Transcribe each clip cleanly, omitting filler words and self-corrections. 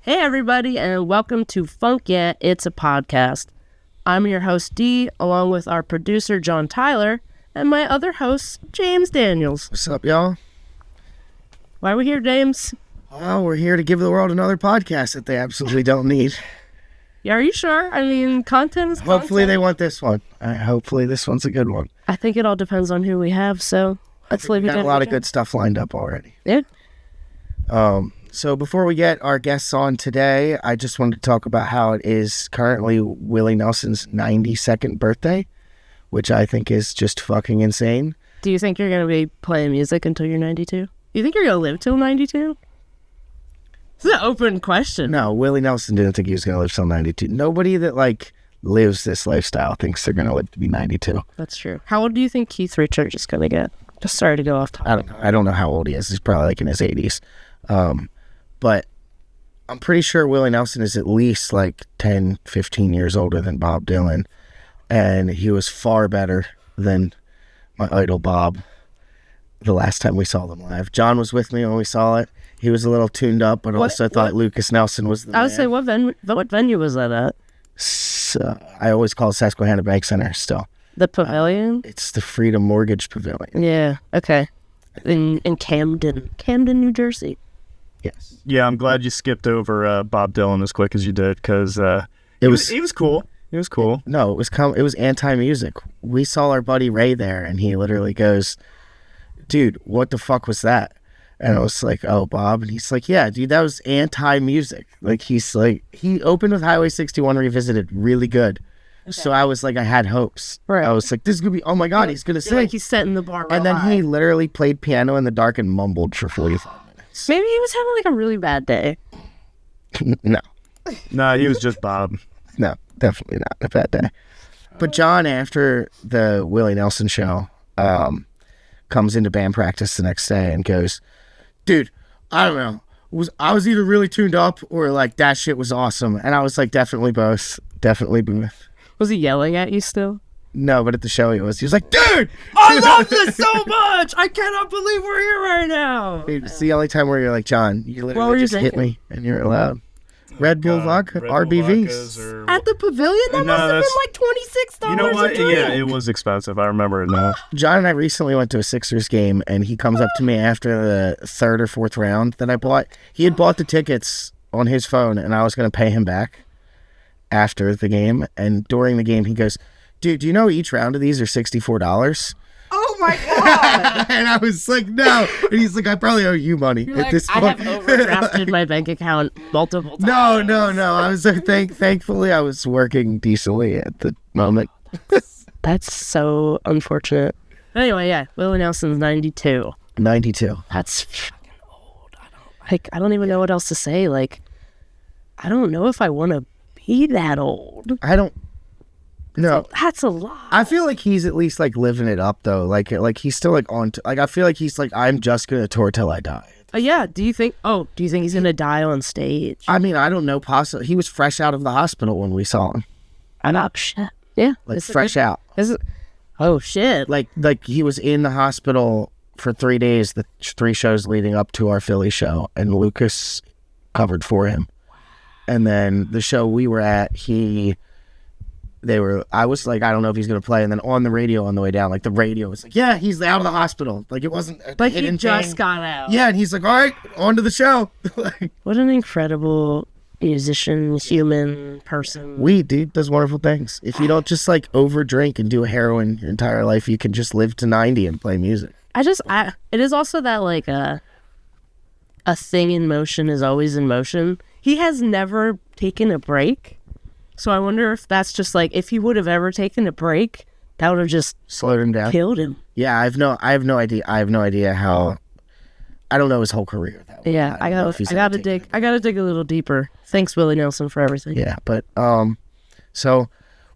Hey everybody, and welcome to Funk Yeah, It's a Podcast. I'm your host Dee, along with our producer John Tyler, and my other host, James Daniels. What's up, y'all? Why are we here, James? Well, we're here to give the world another podcast that they absolutely don't need. Yeah, are you sure? I mean, content is content. Hopefully they want this one. Hopefully this one's a good one. I think it all depends on who we have, so hopefully we got a lot of good stuff lined up already. Yeah. So before we get our guests on today, I just wanted to talk about how it is currently Willie Nelson's 92nd birthday, which I think is just fucking insane. Do you think you're going to be playing music until you're 92? You think you're going to live till 92? It's an open question. No, Willie Nelson didn't think he was going to live till 92. Nobody that, lives this lifestyle thinks they're going to live to be 92. That's true. How old do you think Keith Richards is going to get? Just sorry to go off topic. I don't know how old he is. He's probably in his 80s. But I'm pretty sure Willie Nelson is at least 10, 15 years older than Bob Dylan. And he was far better than my idol Bob the last time we saw them live. John was with me when we saw it. He was a little tuned up, but also thought Lucas Nelson was the man. I would say, what venue was that at? I always call it Susquehanna Bank Center still. The Pavilion? It's the Freedom Mortgage Pavilion. Yeah, okay. In Camden, New Jersey. Yes. Yeah, I'm glad you skipped over Bob Dylan as quick as you did, because he was cool. He was cool. No, it was anti-music. We saw our buddy Ray there, and he literally goes, "Dude, what the fuck was that?" And I was like, "Oh, Bob." And he's like, "Yeah, dude, that was anti-music." He opened with Highway 61 Revisited really good. Okay. So I was I had hopes. Right. I was like, this is going to be, oh my God, he's going to sing. He's setting the bar and then he literally played piano in the dark and mumbled for 45 minutes. Maybe he was having a really bad day. No. No, he was just Bob. No, definitely not a bad day. But John, after the Willie Nelson show, comes into band practice the next day and goes, "Dude, I don't know. I was either really tuned up or that shit was awesome." And I was like, definitely both. Definitely both. Was he yelling at you still? No, but at the show he was like, "Dude, I love this so much! I cannot believe we're here right now!" Dude, it's the only time where you're like, "John, you literally just hit me," and you're allowed. Red Bull vodka, RBVs. At the Pavilion? That must have been $26. You know what? Yeah, it was expensive. I remember it now. John and I recently went to a Sixers game, and he comes up to me after the third or fourth round that I bought. He had bought the tickets on his phone, and I was going to pay him back after the game. And during the game, he goes, "Dude, do you know each round of these are $64? Oh my God. And I was like, "No." And he's like, "I probably owe you money at this point." I have overdrafted my bank account multiple times. No. I was thankfully I was working decently at the moment. That's so unfortunate. Anyway, yeah, Willie Nelson's 92. 92. That's fucking old. I don't even know what else to say. I don't know if I want to be that old. I don't. No, that's a lot. I feel like he's at least living it up though. He's still on. I feel like he's I'm just gonna tour till I die. Yeah. Do you think he's gonna die on stage? I mean, I don't know. Possibly. He was fresh out of the hospital when we saw him. Shit. Yeah. Fresh out. Is it? Oh shit. He was in the hospital for 3 days. The 3 shows leading up to our Philly show, and Lucas covered for him. And then the show we were at, I was like, I don't know if he's going to play. And then on the radio on the way down, the radio was like, "Yeah, he's out of the hospital." It wasn't a hidden he just thing. Got out. Yeah, and he's like, "All right, on to the show." What an incredible musician, human person. Dude does wonderful things. If you don't just over drink and do heroin your entire life, you can just live to 90 and play music. It is also that a thing in motion is always in motion. He has never taken a break. So I wonder if that's just if he would have ever taken a break, that would have just slowed him down, killed him. Yeah, I have no idea. I have no idea how. I don't know his whole career. That way. Yeah, I gotta dig a little deeper. Thanks, Willie Nelson, for everything. Yeah, but so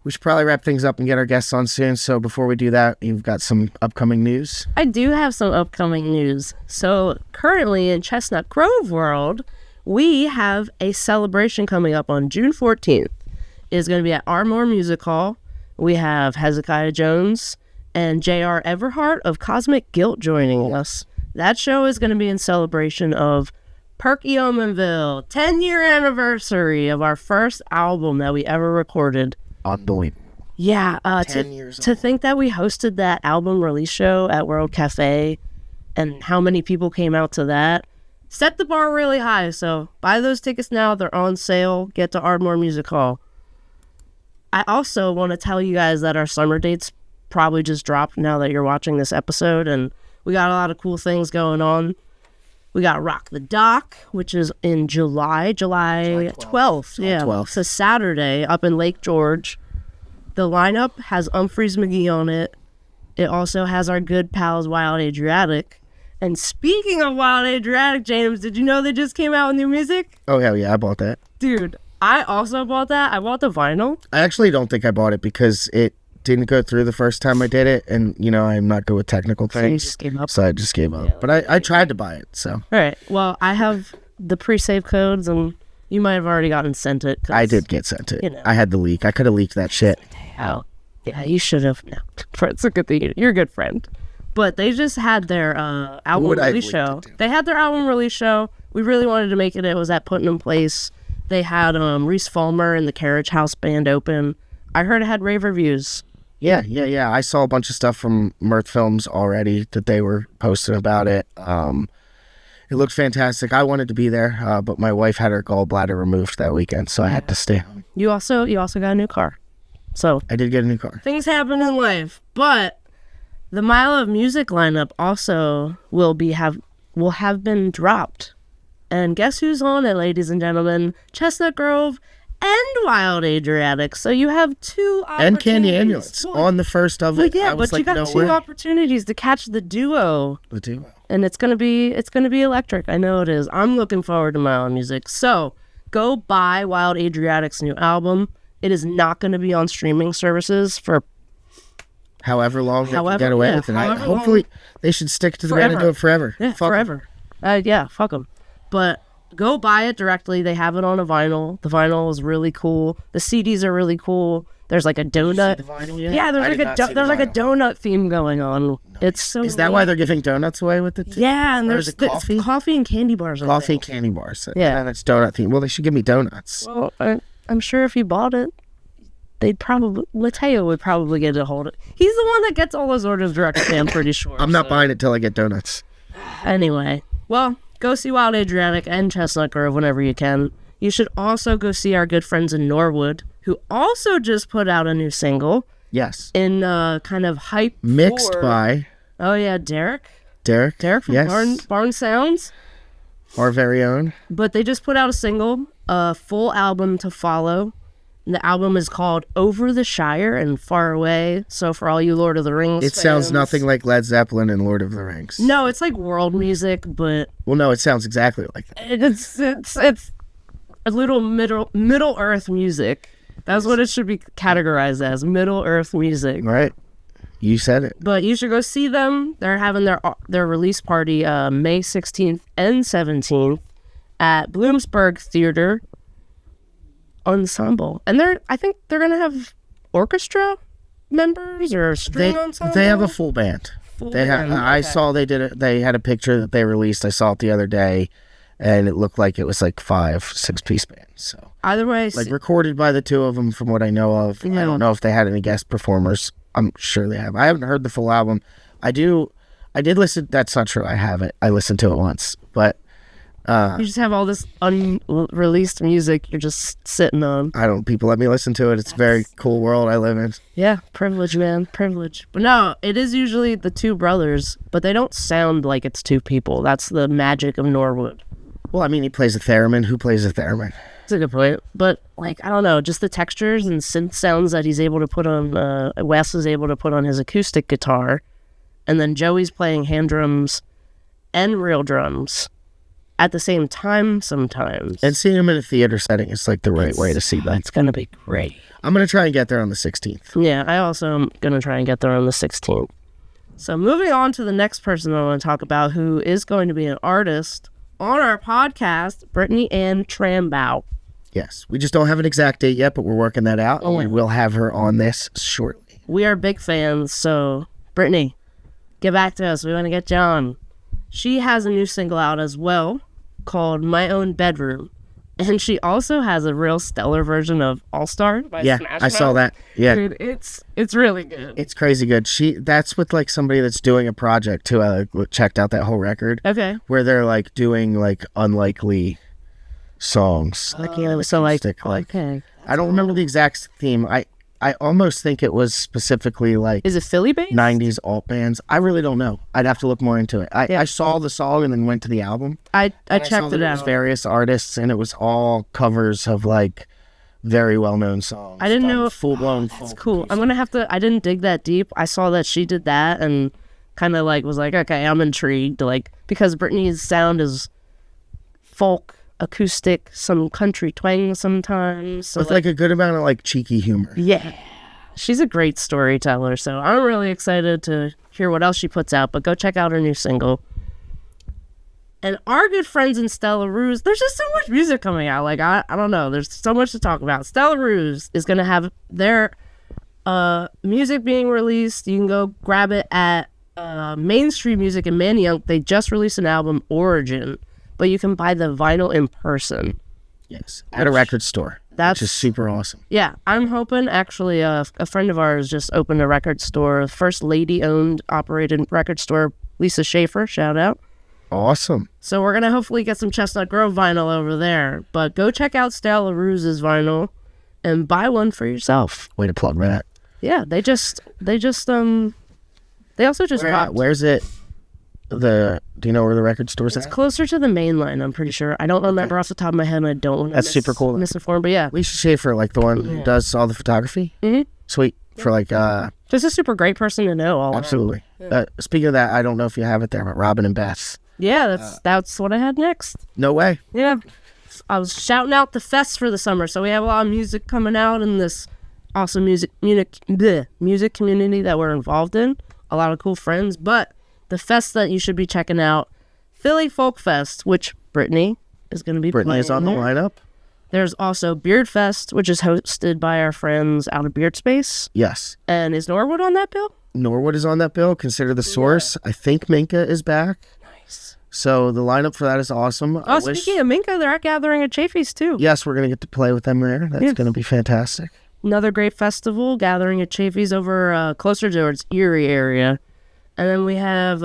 we should probably wrap things up and get our guests on soon. So before we do that, you've got some upcoming news. I do have some upcoming news. So currently in Chestnut Grove world, we have a celebration coming up on June 14th. Is going to be at Ardmore Music Hall. We have Hezekiah Jones and J.R. Everhart of Cosmic Guilt joining us. That show is going to be in celebration of Perky Omenville, 10-year anniversary of our first album that we ever recorded. Unbelievable. Yeah, 10 years to old. think that we hosted that album release show at World Cafe and how many people came out to that set the bar really high. So buy those tickets now. They're on sale. Get to Ardmore Music Hall. I also want to tell you guys that our summer dates probably just dropped now that you're watching this episode, and we got a lot of cool things going on. We got Rock the Dock, which is in July 12th. Yeah, 12th. it's a Saturday up in Lake George. The lineup has Humphreys McGee on it. It also has our good pals Wild Adriatic. And speaking of Wild Adriatic, James, did you know they just came out with new music? Oh, hell yeah, I bought that. Dude, I also bought that. I bought the vinyl. I actually don't think I bought it because it didn't go through the first time I did it. And, you know, I'm not good with technical So you things. just gave up? So I just gave up. Yeah. But I tried to buy it, so. All right. Well, I have the pre-save codes, and you might have already gotten sent it. 'cause, I did get sent it. You know. I had the leak. I could have leaked that shit. Oh, yeah, you should have. No, it's a good thing. You're a good friend. But they just had their album would I have release leaked show. it to? They had their album release show. We really wanted to make it. It was at Putnam Place. They had Reese Fulmer and the Carriage House Band open. I heard it had rave reviews. Yeah. I saw a bunch of stuff from Mirth Films already that they were posting about it. It looked fantastic. I wanted to be there, but my wife had her gallbladder removed that weekend, so I had to stay home. You also got a new car. So I did get a new car. things happen in life. But the Mile of Music lineup also will have been dropped. And guess who's on it, ladies and gentlemen? Chestnut Grove and Wild Adriatic. So you have two opportunities. And Candy Amulets on the first of it. But yeah, I was but you like, got no two way. opportunities to catch the duo. The duo. And it's gonna be electric. I know it is. I'm looking forward to Mile of Music. So go buy Wild Adriatic's new album. It is not gonna be on streaming services for However long they However- can get away yeah, with it. however Hopefully they should stick to the Forever. man and do it forever. Yeah, Fuck 'em. forever. Fuck them. But go buy it directly. They have it on a vinyl. The vinyl is really cool. The CDs are really cool. There's like a donut. The vinyl yet? Yeah, I there's did not see the there's like a vinyl. donut theme going on. It's so. Is that why they're giving donuts away with it? Yeah, and Or there's is it coffee? coffee and candy bars. on Coffee, there. candy bars. Yeah. And it's donut theme. Well, they should give me donuts. Well, I'm sure if you bought it, they'd probably Mateo would probably get a hold of it. He's the one that gets all those orders directly. I'm pretty sure. I'm not so. buying it till I get donuts. Anyway, well, go see Wild Adriatic and Chestnut Grove whenever you can. You should also go see our good friends in Norwood, who also just put out a new single Yes. in kind of hype. Mixed for- by Oh yeah, Derek Derek. from Yes. Barn Sounds. Our very own. But they just put out a single, a full album to follow. And the album is called Over the Shire and Far Away. So for all you Lord of the Rings It sounds fans- nothing like Led Zeppelin and Lord of the Rings. No, it's like world music, but Well, no, it sounds exactly like that. it's a little Middle Earth music. That's what it should be categorized as, Middle Earth music. Right? You said it. But you should go see them. They're having their release party May 16th and 17th at Bloomsburg Theater Ensemble. And I think they're going to have orchestra members or string ensemble. They have a full band. Full They have. band, I okay. saw they did it. They had a picture that they released. I saw it the other day, and it looked like it was like 5-6 piece band. So Either way, like recorded by the two of them, from what I know of. I Yeah. don't know if they had any guest performers. I'm sure they have. I haven't heard the full album. I did listen. That's not true. I haven't. I listened to it once, but you just have all this unreleased music you're just sitting on. I don't. People let me listen to it. It's a very cool world I live in. Yeah, privilege, man, privilege. But no, it is usually the two brothers, but they don't sound like it's two people. That's the magic of Norwood. Well, I mean, he plays a theremin. Who plays a theremin? That's a good point. But, like, I don't know, just the textures and synth sounds that he's able to put on, Wes is able to put on his acoustic guitar, and then Joey's playing hand drums and real drums at the same time sometimes. And seeing him in a theater setting is like the right way to see that. It's going to be great. I'm gonna try and get there on the 16th. Yeah, I also am going to try and get there on the 16th. So moving on to the next person I want to talk about, who is going to be an artist on our podcast, Brittany Ann Trambow. Yes, we just don't have an exact date yet, but we're working that out. And we will have her on this shortly. We are big fans, so Brittany, get back to us. We want to get you on. She has a new single out as well called My Own Bedroom. And she also has a real stellar version of All Star by Smash I saw Mouth. that. Yeah. Dude, it's really good. It's crazy good. That's with like somebody that's doing a project too. I checked out that whole record. Okay. Where they're like doing like unlikely songs. So like, okay. I don't remember the exact theme. I almost think it was specifically like... Is it Philly based? 90s alt bands. I really don't know. I'd have to look more into it. I saw the song and then went to the album. I checked it out. It was various artists and it was all covers of like very well-known songs. I didn't know... Full-blown That's cool. I'm going to have to... I didn't dig that deep. I saw that she did that and kind of like was like, okay, I'm intrigued. Like, because Britney's sound is folk, acoustic, some country twang sometimes. So with like a good amount of like cheeky humor. Yeah. She's a great storyteller, so I'm really excited to hear what else she puts out, but go check out her new single. And our good friends in Stella Ruse, there's just so much music coming out. Like, I don't know. There's so much to talk about. Stella Ruse is going to have their music being released. You can go grab it at Mainstream Music in Manayunk. They just released an album, Origin. But you can buy the vinyl in person. Yes, at a record store. Which is super awesome. Yeah, I'm hoping, actually, a friend of ours just opened a record store, first lady-owned, operated record store, Lisa Schaefer, shout out. Awesome. So we're going to hopefully get some Chestnut Grove vinyl over there. But go check out Stella Ruse's vinyl and buy one for yourself. Way to plug that. Yeah, they also just dropped. Where's it? Do you know where the record store's at? It's closer to the main line, I'm pretty sure. I don't remember off the top of my head, and I don't want to super cool. misinform, but yeah. Lisa Schaefer, like the one who does all the photography? Mm-hmm. Sweet. For like... just a super great person to know all absolutely. Speaking of that, I don't know if you have it there, but Robin and Beth. Yeah, that's what I had next. No way. Yeah. I was shouting out the fests for the summer, so we have a lot of music coming out in this awesome music community that we're involved in. A lot of cool friends, but the fest that you should be checking out, Philly Folk Fest, which Brittany is going to be playing. Brittany is on the lineup. There's also Beard Fest, which is hosted by our friends out of Beard Space. Yes. And is Norwood on that bill? Norwood is on that bill. Consider the Source. I think Minka is back. Nice. So the lineup for that is awesome. Speaking of Minka, they're at Gathering at Chafee's too. Yes, we're going to get to play with them there. That's going to be fantastic. Another great festival, Gathering at Chafee's over closer towards Erie area. And then we have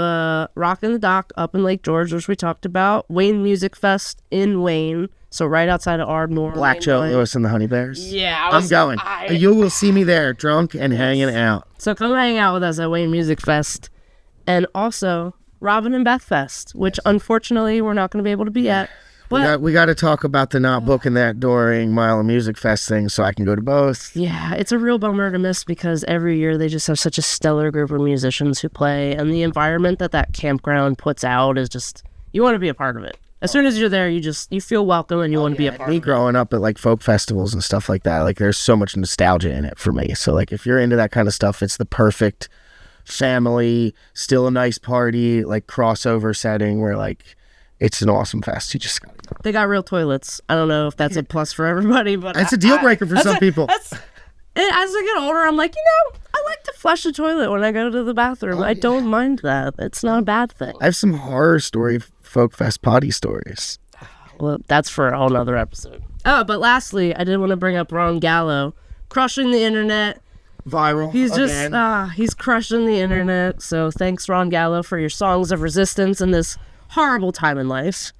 Rock in the Dock up in Lake George, which we talked about. Wayne Music Fest in Wayne, so right outside of Ardmore. Black Joe Lewis and the Honey Bears. Yeah, I'm going. You will see me there, drunk and hanging out. So come hang out with us at Wayne Music Fest. And also Robin and Beth Fest, which unfortunately we're not going to be able to be at. But we got to talk about the not booking that during Mile of Music Fest thing so I can go to both. Yeah, it's a real bummer to miss because every year they just have such a stellar group of musicians who play, and the environment that campground puts out is just, you want to be a part of it. As soon as you're there, you feel welcome and you want to be a part of it. Me growing up at like folk festivals and stuff like that, like there's so much nostalgia in it for me. So like if you're into that kind of stuff, it's the perfect family, still a nice party, like crossover setting where like it's an awesome fest. You just got to go. They got real toilets. I don't know if that's a plus for everybody, but it's a deal breaker for some people. As I get older, I'm like, I like to flush the toilet when I go to the bathroom. I don't mind that. It's not a bad thing. I have some horror story folk fest potty stories. Well, that's for a whole nother episode. Oh, but lastly, I did want to bring up Ron Gallo, crushing the internet. Viral. He's just, he's crushing the internet. So thanks, Ron Gallo, for your songs of resistance in this horrible time in life.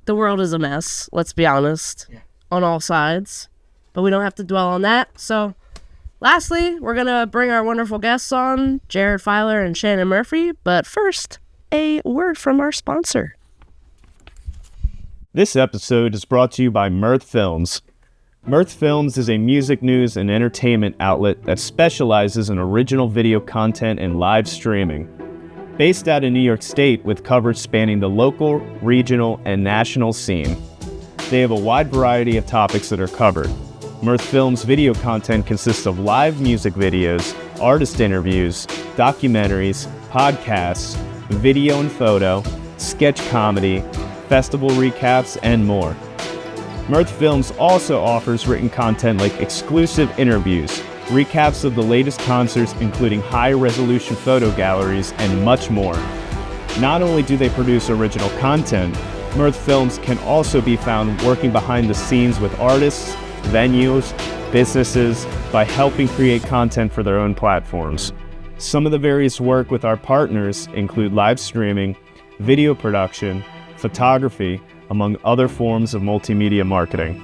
The world is a mess, let's be honest, on all sides. But we don't have to dwell on that. So, lastly, we're going to bring our wonderful guests on, Jared Filer and Shannon Murphy. But first, a word from our sponsor. This episode is brought to you by Mirth Films. Mirth Films is a music news and entertainment outlet that specializes in original video content and live streaming. Based out of New York State with coverage spanning the local, regional, and national scene. They have a wide variety of topics that are covered. Mirth Films video content consists of live music videos, artist interviews, documentaries, podcasts, video and photo, sketch comedy, festival recaps, and more. Mirth Films also offers written content like exclusive interviews, recaps of the latest concerts including high-resolution photo galleries, and much more. Not only do they produce original content, Mirth Films can also be found working behind the scenes with artists, venues, businesses by helping create content for their own platforms. Some of the various work with our partners include live streaming, video production, photography, among other forms of multimedia marketing.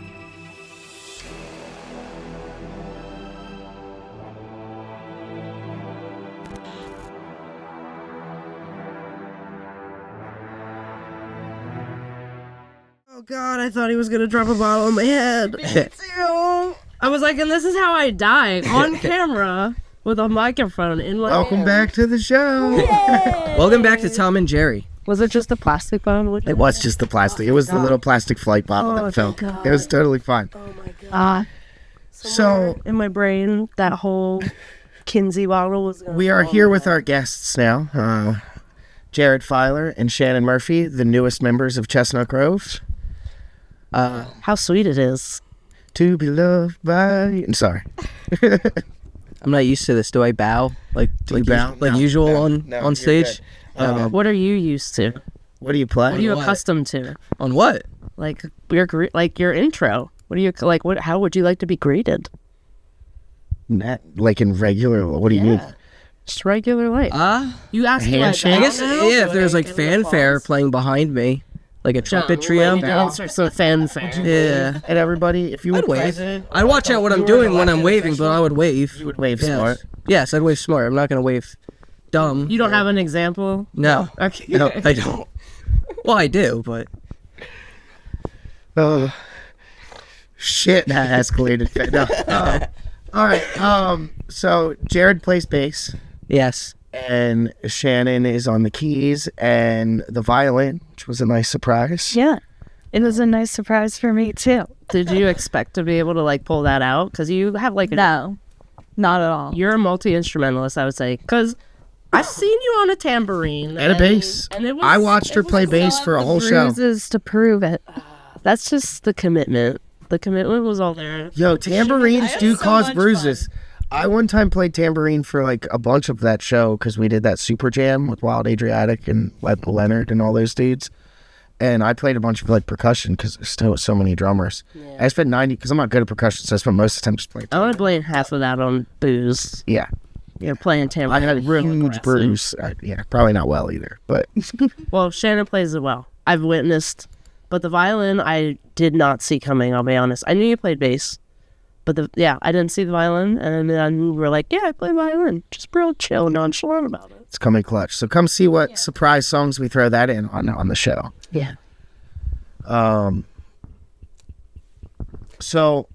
Oh God, I thought he was gonna drop a bottle on my head. Me too. I was like, and this is how I die, on camera, with a microphone in my Welcome hand. back to the show. Welcome back to Tom and Jerry. Was it just a plastic bottle? It was just the plastic. It was the little plastic flight bottle that fell. God. It was totally fine. Oh my God. So In my brain, that whole Kinsey bottle was gonna we are fall here on my with our guests now. Jared Filer and Shannon Murphy, the newest members of Chestnut Grove. head. How sweet it is. To be loved by you. Sorry. I'm not used to this. Do I bow like you bow? like No, usual no, on no, on you're stage? good. What are you used to? What do you play? What are you What? accustomed to? On what? Like your intro. What do you like? What? How would you like to be greeted? Like in regular, what do you mean? Just regular life. You asked me. handshake? I guess if there's like fanfare playing behind me, like a trumpet trio. So fanfare. Yeah, And everybody, if you would I'd wave. I'd watch out what I'm doing when I'm waving, but I would wave. You would wave Yes. smart. Yes, I'd wave smart. I'm not gonna wave dumb. You don't have an example? No, Okay. no, I don't. Well, I do, but Oh, shit, that escalated. No. All right. So Jared plays bass, yes. and Shannon is on the keys and the violin, which was a nice surprise. Yeah, it was a nice surprise for me too. Did you expect to be able to like pull that out? Because you have like No, not at all. you're a multi-instrumentalist, I would say. Because I've seen you on a tambourine And a bass. And it was, I watched her it was play bass for a whole show. Bruises to prove it. That's just the commitment. The commitment was all there. Yo, tambourines do cause bruises. I one time played tambourine for like a bunch of that show because we did that super jam with Wild Adriatic and Leonard and all those dudes. And I played a bunch of like percussion because there's still so many drummers. Yeah. I spent 90 because I'm not good at percussion, so I spent most of the time just playing. I want to blame half of that on booze. Yeah, You're playing I tambourine. had a huge bruise. Yeah, probably not well either, but Well, Shannon plays it well. I've witnessed. But the violin, I did not see coming, I'll be honest. I knew you played bass. But I didn't see the violin. And then we were like, yeah, I play violin. Just real chill, nonchalant about it. it's coming clutch. So come see what surprise songs we throw that in on the show. Yeah. So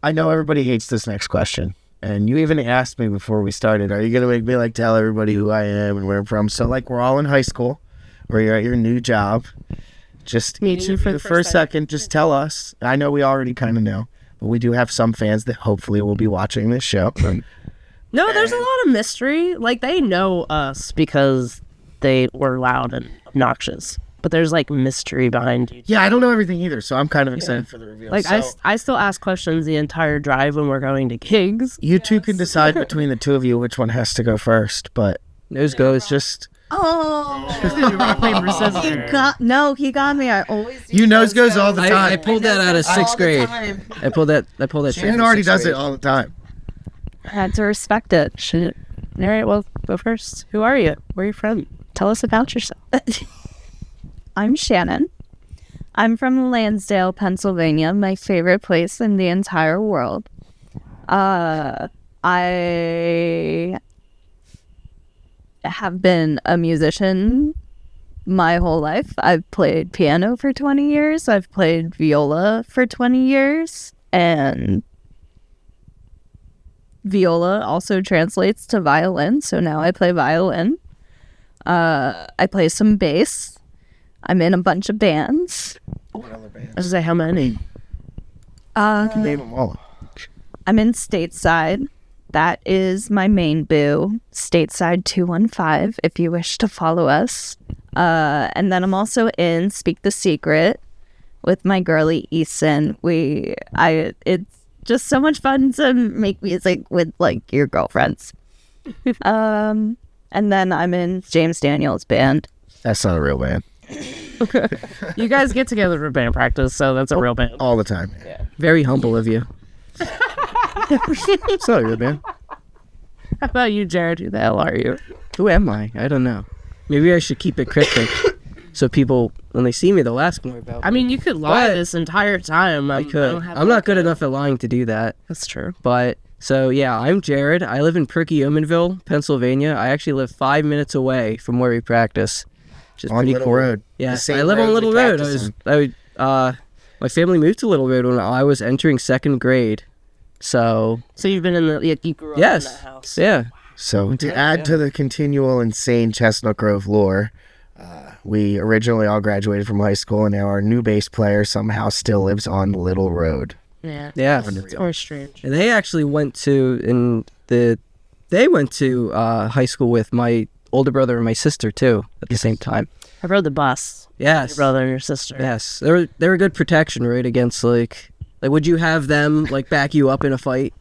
I know everybody hates this next question. And you even asked me before we started, are you going to make me like tell everybody who I am and where I'm from? So like we're all in high school or you're at your new job. Just Meet you for the first second, just tell us. I know we already kind of know, but we do have some fans that hopefully will be watching this show. No, there's a lot of mystery. Like, they know us because they were loud and obnoxious. But there's, like, mystery behind you. Yeah, I don't know everything either, so I'm kind of excited for the reveal. Like, So, I still ask questions the entire drive when we're going to gigs. you two can decide between the two of you which one has to go first, but Nose goes. just Oh, Rock, paper, scissors. he got me. I always do you nose goes all the I time. pulled that out of sixth grade. I pulled that. Shannon shit out already of does sixth it all the time. I had to respect it. Shit. All right, well, go first. Who are you? Where are you from? Tell us about yourself. I'm Shannon. I'm from Lansdale, Pennsylvania, my favorite place in the entire world. I have been a musician my whole life. I've played piano for 20 years. I've played viola for 20 years. And viola also translates to violin. So now I play violin. I play some bass. I'm in a bunch of bands. What other bands? I was say, how many? Name them all. I'm in Stateside. That is my main boo. Stateside 215, if you wish to follow us. And then I'm also in Speak the Secret with my girlie Eason. It's just so much fun to make music with like your girlfriends. And then I'm in James Daniels' band. That's not a real band. You guys get together for band practice, so that's a real band. All the time. Very humble of you. So good, man. How about you, Jared? Who the hell are you? Who am I? I don't know. Maybe I should keep it cryptic, so people, when they see me, they'll ask more about. I mean, you could lie But- this entire time. I could. I'm not good enough at lying to do that. That's true. But so yeah, I'm Jared. I live in Perkiomenville, Pennsylvania. I actually live 5 minutes away from where we practice, which is On pretty Little cool. Road. Yeah, The same I live on road Little we Road. practice on. My family moved to Little Road when I was entering second grade. So So you've been in the you grew up in yes, that house. yeah. So to add to the continual insane Chestnut Grove lore, we originally all graduated from high school, and now our new bass player somehow still lives on Little Road. Yeah. Yeah. It's always strange. And they actually went to high school with my older brother and my sister too at the same time. I rode the bus. Yes. Your brother and your sister. Yes. They were good protection, right? Against like would you have them like back you up in a fight?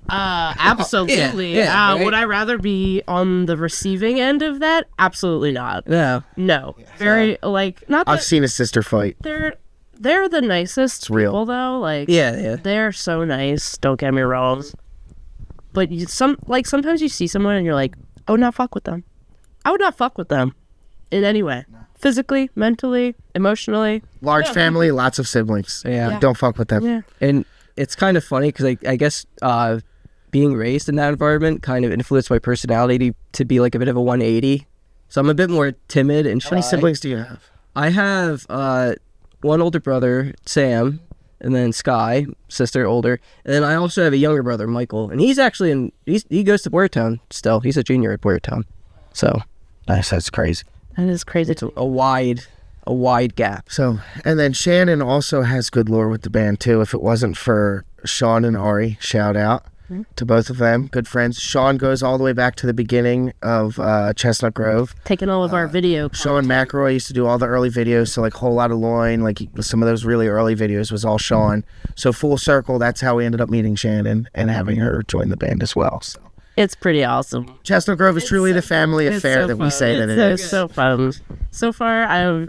Absolutely. Yeah, right? Would I rather be on the receiving end of that? Absolutely not. No. No. Very like not I've that seen a sister fight. they're the nicest real. people though. Like Yeah. they're so nice. Don't get me wrong. But sometimes you see someone and you're like, I would not fuck with them. I would not fuck with them in any way. Physically, mentally, emotionally. Large family, lots of siblings. Yeah. Don't fuck with them. Yeah. And it's kind of funny because I guess being raised in that environment kind of influenced my personality to be like a bit of a 180. So I'm a bit more timid and shy. How many siblings do you have? I have one older brother, Sam, and then Sky, sister, older. And then I also have a younger brother, Michael. And he's actually he goes to Boyertown still. He's a junior at Boyertown. So Nice, that's crazy. That is crazy. it's a wide gap. So, and then Shannon also has good lore with the band too. If it wasn't for Sean and Ari, shout out to both of them, good friends. Sean goes all the way back to the beginning of Chestnut Grove. Taking all of our video. Sean McElroy used to do all the early videos, so like Whole Lotta Loin, like some of those really early videos was all Sean. So full circle, that's how we ended up meeting Shannon and having her join the band as well. So It's pretty awesome. Chestnut Grove is truly the family affair that we say that it It's is. so fun. So far,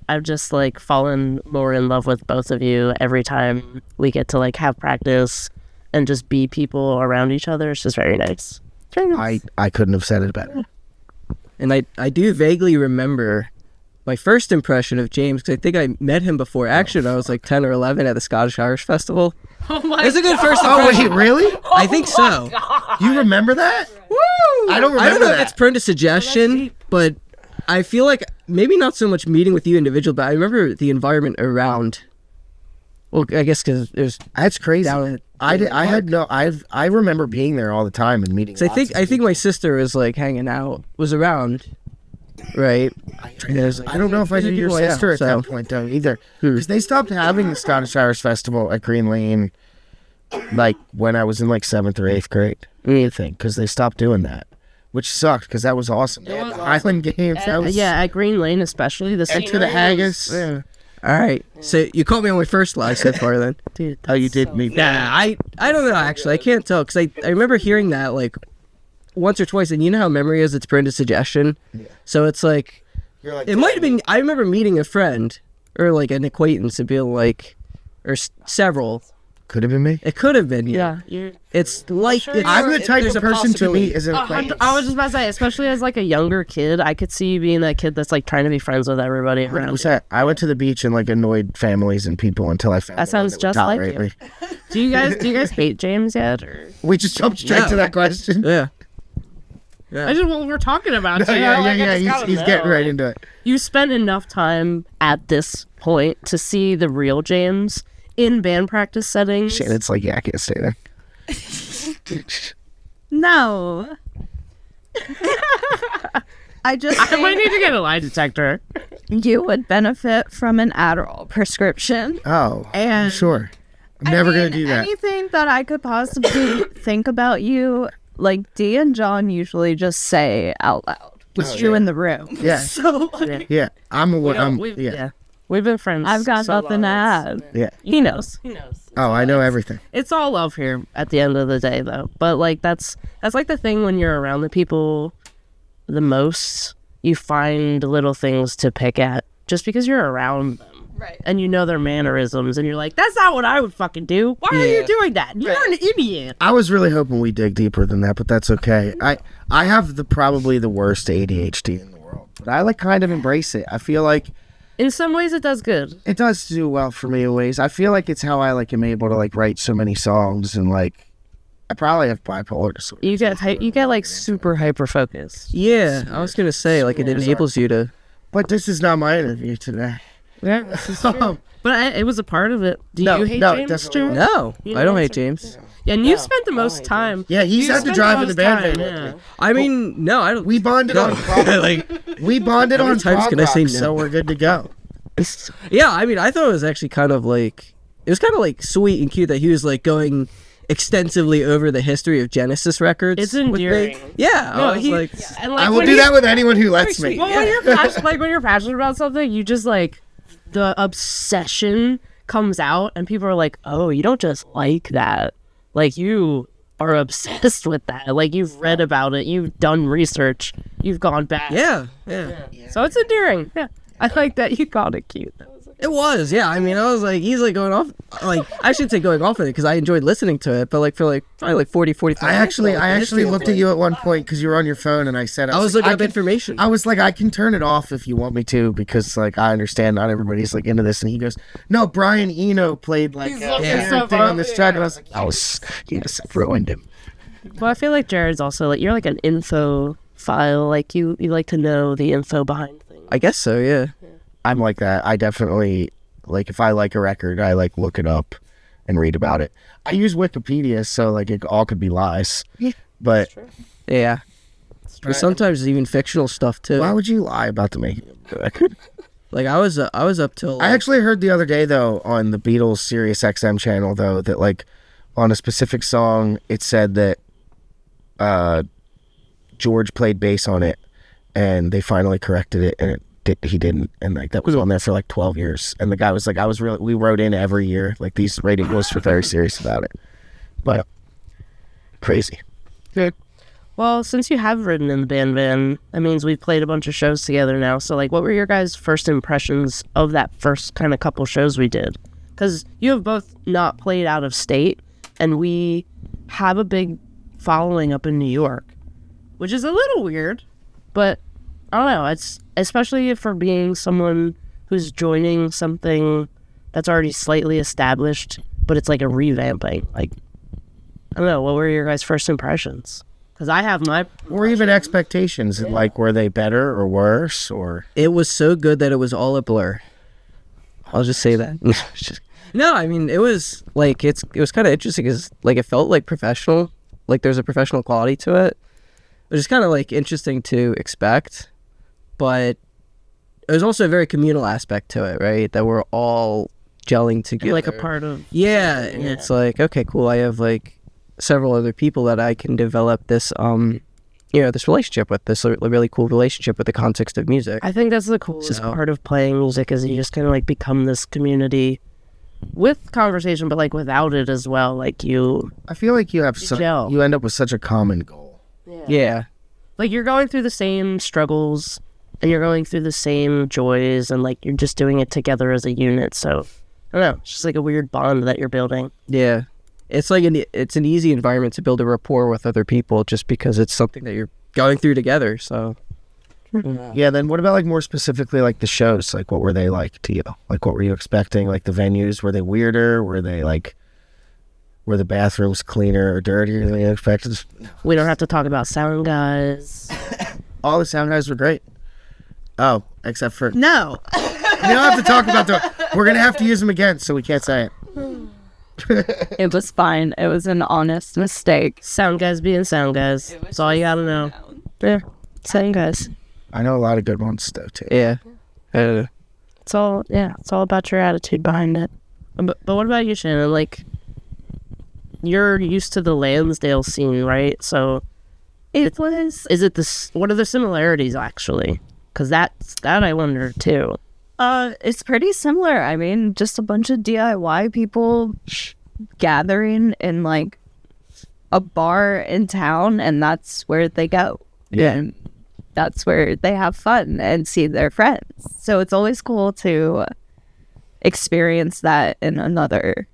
I've just like fallen more in love with both of you every time we get to like have practice and just be people around each other. It's just very nice. It's very nice. I couldn't have said it better. And I do vaguely remember my first impression of James because I think I met him before action. I was like 10 or 11 at the Scottish Irish Festival. Oh my It was a good first Oh impression. wait, really? I think so. You remember that? Woo! I don't I remember don't know if that. it's prone to suggestion, but I feel like maybe not so much meeting with you individual, but I remember the environment around. Well, I guess because there's That's crazy. down at. I remember being there all the time and meeting. So I think my sister was like hanging out, was around, right? And it was like, I don't know if I these are knew your people I know, sister at so- that point though either, because they stopped having the Scottish Irish Festival at Green Lane, like when I was in like 7th or 8th grade. I think because they stopped doing that, which sucked because that was awesome. They had the Highland Games. That was Yeah, at Green Lane especially. The Enter the Haggis. Yeah. All right. So you caught me on my first lie so far then. Dude, Oh, you did meet. Nah, I don't know actually. I can't tell because I remember hearing that like once or twice, and you know how memory is, it's prone to suggestion. So it's like You're like, it might have been. I remember meeting a friend or like an acquaintance and being like, or several. could have been me. It could have been. yeah, you're. It's like it's, I'm the type there's of a person to possibility. meet as an acquaintance. I was just about to say, especially as like a younger kid, I could see you being that kid that's like trying to be friends with everybody around. you. I went to the beach and like annoyed families and people until I found That the one sounds would just like tolerate you. me. Do you guys hate James yet? Or? We just jumped straight to that question. Yeah. I just we're talking about. Yeah. He's getting right into it. You spent enough time at this point to see the real James in band practice settings. Shannon's like, yeah, I can't stay there. No. I just I might think need to get a lie detector. you would benefit from an Adderall prescription. Oh, And sure. I'm never going to do that. Anything that I could possibly think about you, like Dee and John usually just say out loud. It's you in the room. Yeah. So Yeah. We've been friends. I've got so nothing to long. add. Yeah. He knows. He knows. Oh, I know everything. It's all love here at the end of the day, though. But like that's like the thing when you're around the people the most, you find little things to pick at just because you're around them. Right. and you know their mannerisms, and you're like, that's not what I would fucking do. Why are you doing that? You're an idiot. I was really hoping we dig deeper than that, but that's okay. I have probably the worst ADHD in the world, but I like kind of embrace it. I feel like In some ways, it does good. it does do well for me in ways. I feel like it's how I like am able to like write so many songs, and like I probably have bipolar disorder. You get like super hyper focused. Yeah, I was gonna say like it enables you to. But this is not my interview today. Yeah, this is true. But it was a part of it. Do No, you hate no, James? definitely James? No, You I don't don't hate James. Yeah, and you spent the most time. Yeah, he's You had to spent drive in the most band time, van yeah. with me. I mean, no, I don't. We bonded on like, we bonded How many on times prog can I say rock, no? so we're good to go. yeah, I mean, I thought it was actually kind of like it was kind of like sweet and cute that he was like going extensively over the history of Genesis records. It's with me. endearing. Yeah, No, I was like, and like I will when do you- that with anyone who lets me. Well, when you're when you're passionate about something, you just like the obsession comes out, and people are like, "Oh, you don't just like that. Like you are obsessed with that. Like you've read about it, you've done research, you've gone back." yeah. So it's endearing. Yeah, I like that. You called it cute. It was, yeah. I mean, I was like, he's like going off, like, I shouldn't say going off with it because I enjoyed listening to it, but like for like probably like 40, 45 I actually minutes, looked at you at one point because you were on your phone, and I said I was like, looking up can- information. I was like, I can turn it off if you want me to, because like I understand not everybody's like into this. And he goes, "No, Brian Eno played like a stuff thing up. on this track," and I was like, yes, I've ruined him." Well, I feel like Jared's also like you're like an info file. Like you like to know the info behind things. I guess so, yeah. I'm like that. I definitely like if I like a record, I like look it up and read about it. I use Wikipedia, so like it all could be lies. But Yeah. But sometimes even fictional stuff too. why would you lie about the making of the record? Like I was up till I actually heard the other day though on the Beatles Sirius XM channel though that like on a specific song it said that George played bass on it, and they finally corrected it, and he didn't, and like that was on there for like 12 years, and the guy was like, we wrote in every year, like these radio hosts were very serious about it, but crazy. Well, since you have written in the band van, that means we've played a bunch of shows together now. So, like, what were your guys' first impressions of that first kind of couple shows we did? Because you have both not played out of state, and we have a big following up in New York, which is a little weird, but I don't know. It's especially for being someone who's joining something that's already slightly established, but it's like a revamping. Like, I don't know. What were your guys' first impressions? Because I have my... Or even expectations, like were they better or worse, or it was so good that it was all a blur. I'll just say that. No, I mean it was like it was kind of interesting because like it felt like professional, like there's a professional quality to it, which is kind of like interesting to expect, but it was also a very communal aspect to it, right? That we're all gelling together, like a part of... Yeah, and it's like okay, cool. I have like several other people that I can develop this this relationship with, this really cool relationship with the context of music. I think that's the coolest part of playing music is you just kind of like become this community with conversation, but like without it as well. Like I feel like you have gel. you end up with such a common goal. Yeah. like you're going through the same struggles and you're going through the same joys, and like you're just doing it together as a unit. So I don't know, it's just like a weird bond that you're building. Yeah. It's like it's an easy environment to build a rapport with other people just because it's something that you're going through together. So Yeah, then what about like more specifically like the shows? Like what were they like to you? Like what were you expecting? Like the venues, were they weirder? Were the bathrooms cleaner or dirtier than you expected? We don't have to talk about sound guys. All the sound guys were great. Oh, except for No. we don't have to talk about we're gonna have to use them again, so we can't say it. It was fine. It was an honest mistake. Sound guys being sound guys. That's all you gotta know. Yeah, sound guys. I know a lot of good ones though too. yeah. It's all about your attitude behind it. But what about you, Shannon? Like, you're used to the Lansdale scene, right? So It was. is it what are the similarities actually? Because that I wonder too. It's pretty similar. I mean, just a bunch of DIY people gathering in like a bar in town, and that's where they go. Yeah. And that's where they have fun and see their friends. So it's always cool to experience that in another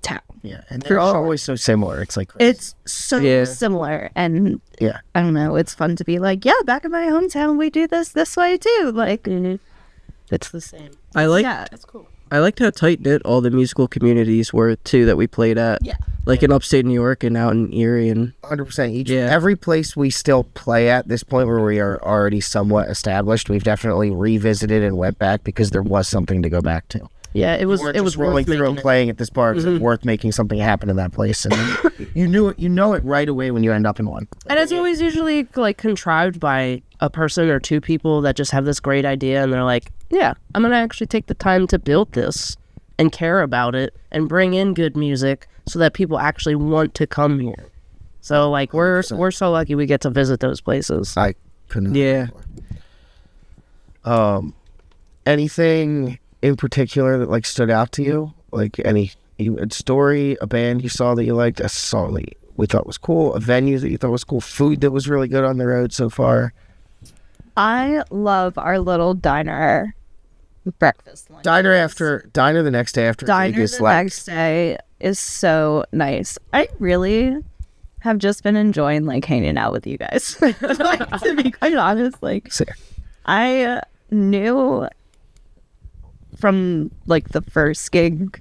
town. Yeah, and For they're all sure. always so similar. It's like It's so Yeah. similar, and yeah, I don't know, it's fun to be like, yeah, back in my hometown we do this way too. Like, It's the same. I like yeah, That's cool. I liked how tight knit all the musical communities were too that we played at. Yeah. Like in upstate New York and out in Erie and 100%. Yeah. Every place we still play at this point where we are already somewhat established, we've definitely revisited and went back because there was something to go back to. Yeah, it was rolling worth through and making it. playing at this bar. It's worth making something happen in that place, and you know it right away when you end up in one. And it's always usually like contrived by a person or two people that just have this great idea and they're like, yeah, I'm going to actually take the time to build this and care about it and bring in good music so that people actually want to come here. So like we're so lucky we get to visit those places. I couldn't. yeah. Anything in particular that like stood out to you? Like a story, a band you saw that you liked, a song that we thought was cool, a venue that you thought was cool, food that was really good on the road so far. I love our little diner breakfast lunch. Diner the next day after Diner gig is the like next day is so nice. I really have just been enjoying like hanging out with you guys. Like, to be quite honest, like Sick. I knew from like the first gig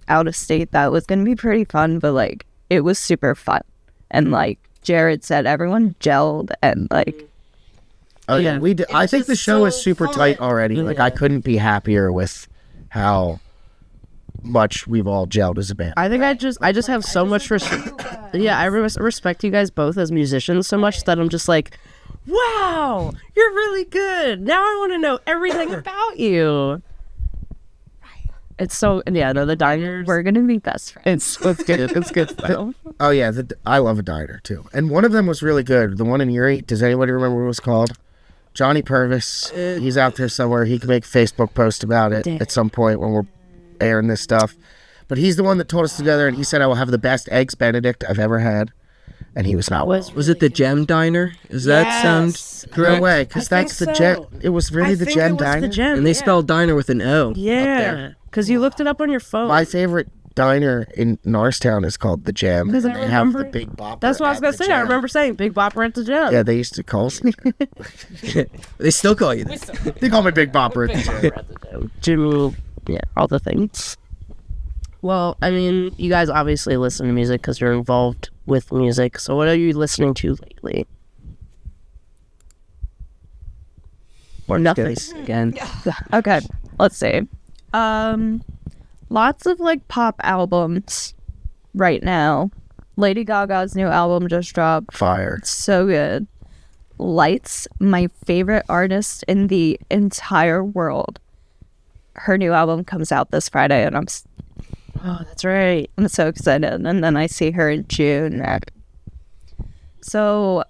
out of state that was gonna be pretty fun, but like it was super fun. And like Jared said, everyone gelled and like Oh yeah, Yeah. we did. I think the just show is so super fun. tight already. Like I couldn't be happier with how much we've all gelled as a band. I think I just have so much respect. Yeah, I respect you guys both as musicians so much that I'm just like, wow, you're really good. Now I want to know everything about you. It's so the diners. we're gonna be best friends. It's good. It's good stuff. Oh yeah, I love a diner too. And one of them was really good. The one in Erie. Does anybody remember what it was called? Johnny Purvis. He's out there somewhere. He can make a Facebook post about it at some point when we're airing this stuff. But he's the one that told us together, and he said I will have the best eggs Benedict I've ever had. And he was not. Was it the Gem Diner? Does that sound correct? No way, because I that's think the so. Gem. It was really the Gem Diner. The gem. And they spelled diner with an O. Yeah, because you looked it up on your phone. My favorite diner in Norristown is called the Gem. Because And I they have the remember- Big Bopper. That's what I was at gonna the say. I Gem. remember saying Big Bopper at the gym. Yeah, they used to call. They still call you that. They call me Big Bopper at the Gem. Jimmy, yeah, all the things. Well, I mean, you guys obviously listen to music because you're involved with music. So what are you listening to lately? Or nothing. Again. Okay, let's see. Lots of like pop albums right now. Lady Gaga's new album just dropped. Fire. So good. Lights, my favorite artist in the entire world. Her new album comes out this Friday, and I'm Oh, that's right. so excited. And then I see her in June. So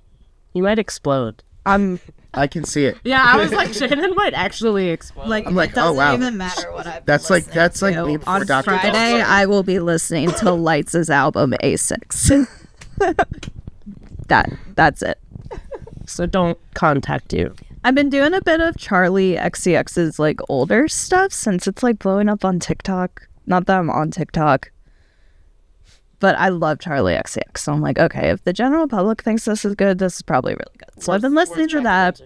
You might explode. I can see it. Yeah, I was like, Shannon might actually explode. like, I'm like, it doesn't oh, wow. even matter what I've That's like me before on Dr. Friday. I will be listening to Lights' album A6. That's it. So don't contact you. I've been doing a bit of Charlie XCX's like older stuff since it's like blowing up on TikTok. Not that I'm on TikTok, but I love Charlie XCX. So I'm like, okay, if the general public thinks this is good, this is probably really good. So I've been listening to that.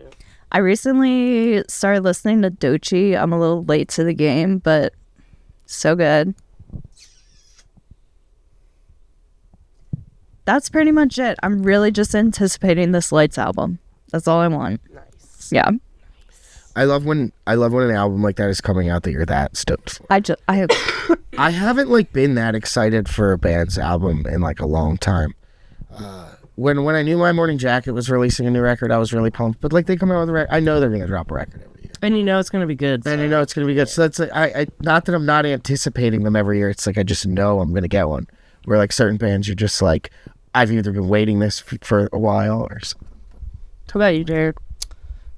I recently started listening to Doechii. I'm a little late to the game, but so good. That's pretty much it. I'm really just anticipating this Lights album. That's all I want. Nice. Yeah. I love when an album like that is coming out that you're that stoked for. I I haven't like been that excited for a band's album in like a long time. When I knew My Morning Jacket was releasing a new record, I was really pumped. But like they come out with a record, I know they're gonna drop a record every year, And you know it's going to be good. and I know it's gonna be good. So that's like, I not that I'm not anticipating them every year. It's like I just know I'm gonna get one. Where like certain bands, you're just like, I've either been waiting this for a while or something. How about you, Jared?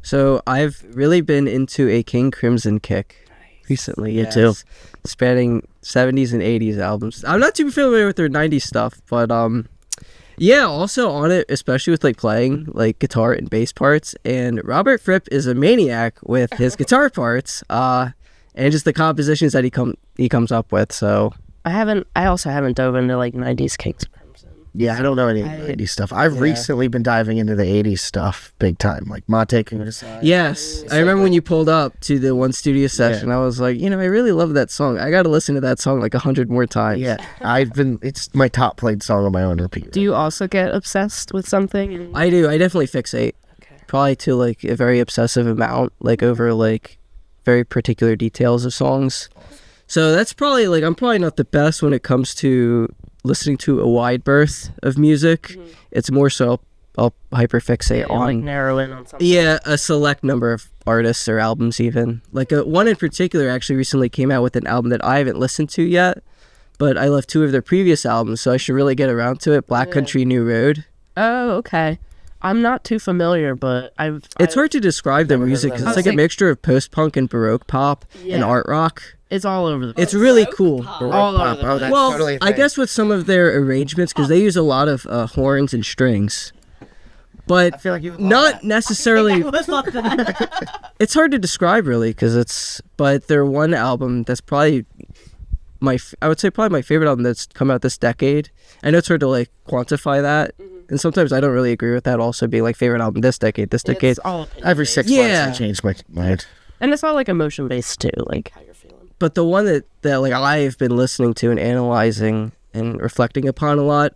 So I've really been into a King Crimson kick recently. Me too. Spanning 70s and 80s albums. I'm not too familiar with their 90s stuff, but yeah, also on it, especially with like playing like guitar and bass parts. And Robert Fripp is a maniac with his guitar parts. and just the compositions that he comes up with. So I also haven't dove into like 90s Kings of Crimson. Yeah, I don't know any 80s stuff. I've recently been diving into the 80s stuff big time, like Mate Kudasai. yes, I remember when you pulled up to the one studio session. I was like, I really love that song. I got to listen to that song like 100 more times. Yeah, it's my top played song on my own repeat. Do you also get obsessed with something? I do. I definitely fixate. Probably to like a very obsessive amount, like over like very particular details of songs. So that's probably like, I'm probably not the best when it comes to listening to a wide berth of music. It's more so I'll hyperfixate on like narrow in on something. Yeah, a select number of artists or albums even. Like one in particular actually recently came out with an album that I haven't listened to yet, but I love 2 of their previous albums, so I should really get around to it. Black Country New Road. Oh, okay. I'm not too familiar, but It's hard to describe their music because it's like a mixture of post-punk and baroque pop and art rock. It's all over the place. It's really cool. All over. Oh, that's Well, totally a I thing. guess with some of their arrangements, because they use a lot of horns and strings, but I feel like you would love not that. necessarily. It's hard to describe really, but their one album that's probably I would say probably my favorite album that's come out this decade. I know it's hard to like quantify that, and sometimes I don't really agree with that. Also being like favorite album this decade. It's all opinion Every based. 6 months I change my mind. And it's all like emotion based too, like how you're feeling. But the one that like I've been listening to and analyzing and reflecting upon a lot,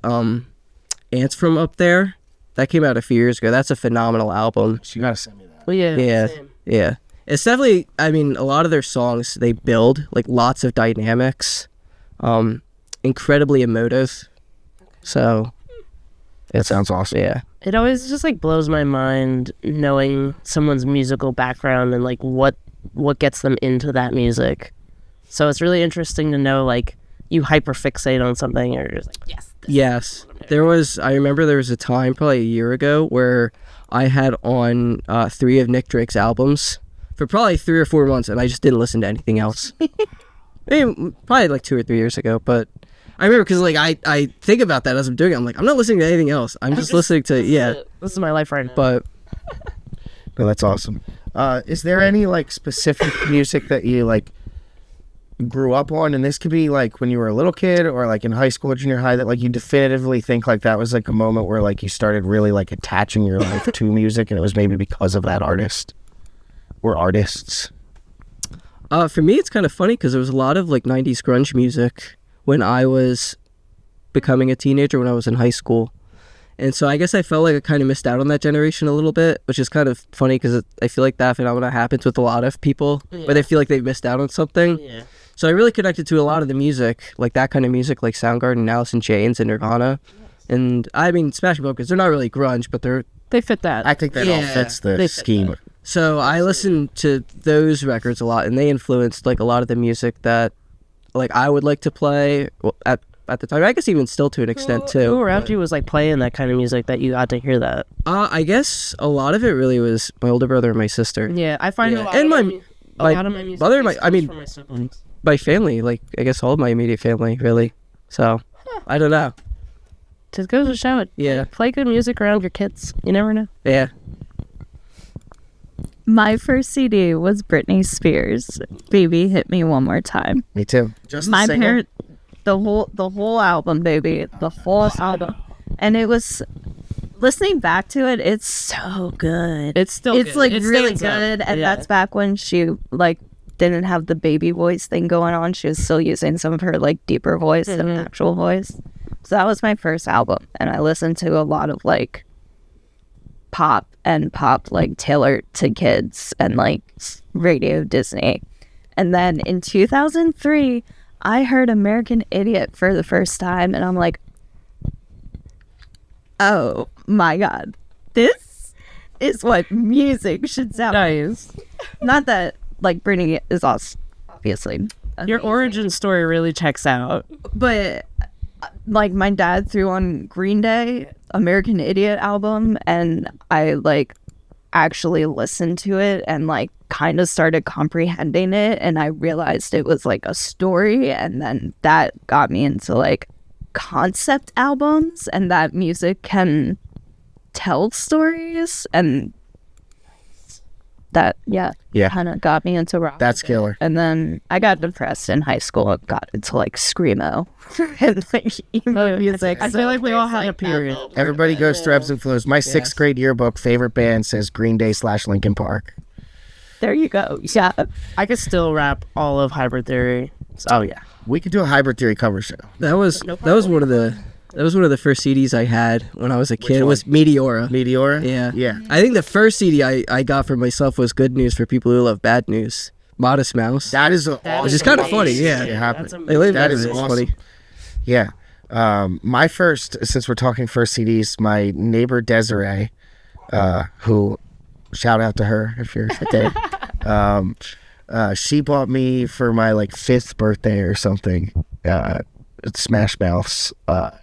Ants From Up There, that came out a few years ago. That's a phenomenal album. So you gotta send me that. Well, yeah. Same. Yeah. It's definitely, I mean, a lot of their songs, they build like lots of dynamics, incredibly emotive. So That sounds awesome. yeah. It always just like blows my mind knowing someone's musical background and like what gets them into that music. So it's really interesting to know like you hyperfixate on something or you're just like Yes. I remember there was a time probably a year ago where I had on 3 of Nick Drake's albums for probably 3 or 4 months and I just didn't listen to anything else. Probably like 2 or 3 years ago, but I remember because like I think about that as I'm doing it. I'm like, I'm not listening to anything else. I'm just listening to, this is my life right now. But No, that's awesome. Is there any like specific music that you like grew up on, and this could be like when you were a little kid or like in high school or junior high, that like you definitively think like that was like a moment where like you started really like attaching your life to music, and it was maybe because of that artist or artists? for me, it's kind of funny because there was a lot of like 90s grunge music when I was becoming a teenager, when I was in high school. And so I guess I felt like I kind of missed out on that generation a little bit, which is kind of funny because I feel like that phenomenon happens with a lot of people where they feel like they've missed out on something. Yeah. So I really connected to a lot of the music, like that kind of music, like Soundgarden, Alice in Chains, and Nirvana. And I mean, Smashing Pumpkins, they're not really grunge, but They fit that. I think that all fits the scheme. So I listened to those records a lot, and they influenced like a lot of the music that like I would like to play at the time. I guess even still to an extent too. Who around you was like playing that kind of music that you got to hear that? I guess a lot of it really was my older brother and my sister. Yeah, I find a lot And of my a lot of my music mother, is I mean, from my siblings. my family, like I guess all of my immediate family, really. So I don't know. Just goes to show it. Yeah. Play good music around your kids. You never know. Yeah. My first CD was Britney Spears. Baby Hit Me One More Time. Me too. Just My the single? parent, the whole album, baby, the whole album, and it was listening back to it. It's so good. It's still it's good. like It really stands up. good, and Yeah. that's back when she like didn't have the baby voice thing going on. She was still using some of her like deeper voice than actual voice. So that was my first album, and I listened to a lot of like pop like tailored to kids and like Radio Disney. And then in 2003 I heard American Idiot for the first time, and I'm like, oh my god, this is what music should sound like. Nice. Not that like Britney is awesome, obviously, Your origin story really checks out. but like my dad threw on Green Day American Idiot album, and I like actually listened to it and like kind of started comprehending it, and I realized it was like a story, and then that got me into like concept albums and that music can tell stories. And that Yeah. kind of got me into rock. That's killer. And then I got depressed in high school and got into like screamo and like emo music. I feel like we all had a period. Everybody goes through ebbs and flows. My sixth grade yearbook favorite band says Green Day / Linkin Park. There you go. Yeah. I could still rap all of Hybrid Theory. Oh yeah. We could do a Hybrid Theory cover show. That was one of the first CDs I had when I was a kid. It was Meteora. Meteora? Yeah. Yeah. I think the first CD I got for myself was Good News for People Who Love Bad News. Modest Mouse. That is awesome. Which is kind of funny, yeah. It happened. That is awesome. funny. Yeah. My first, since we're talking first CDs, my neighbor Desiree, who, shout out to her if you're there, she bought me for my like 5th birthday or something, Smash Mouth's album.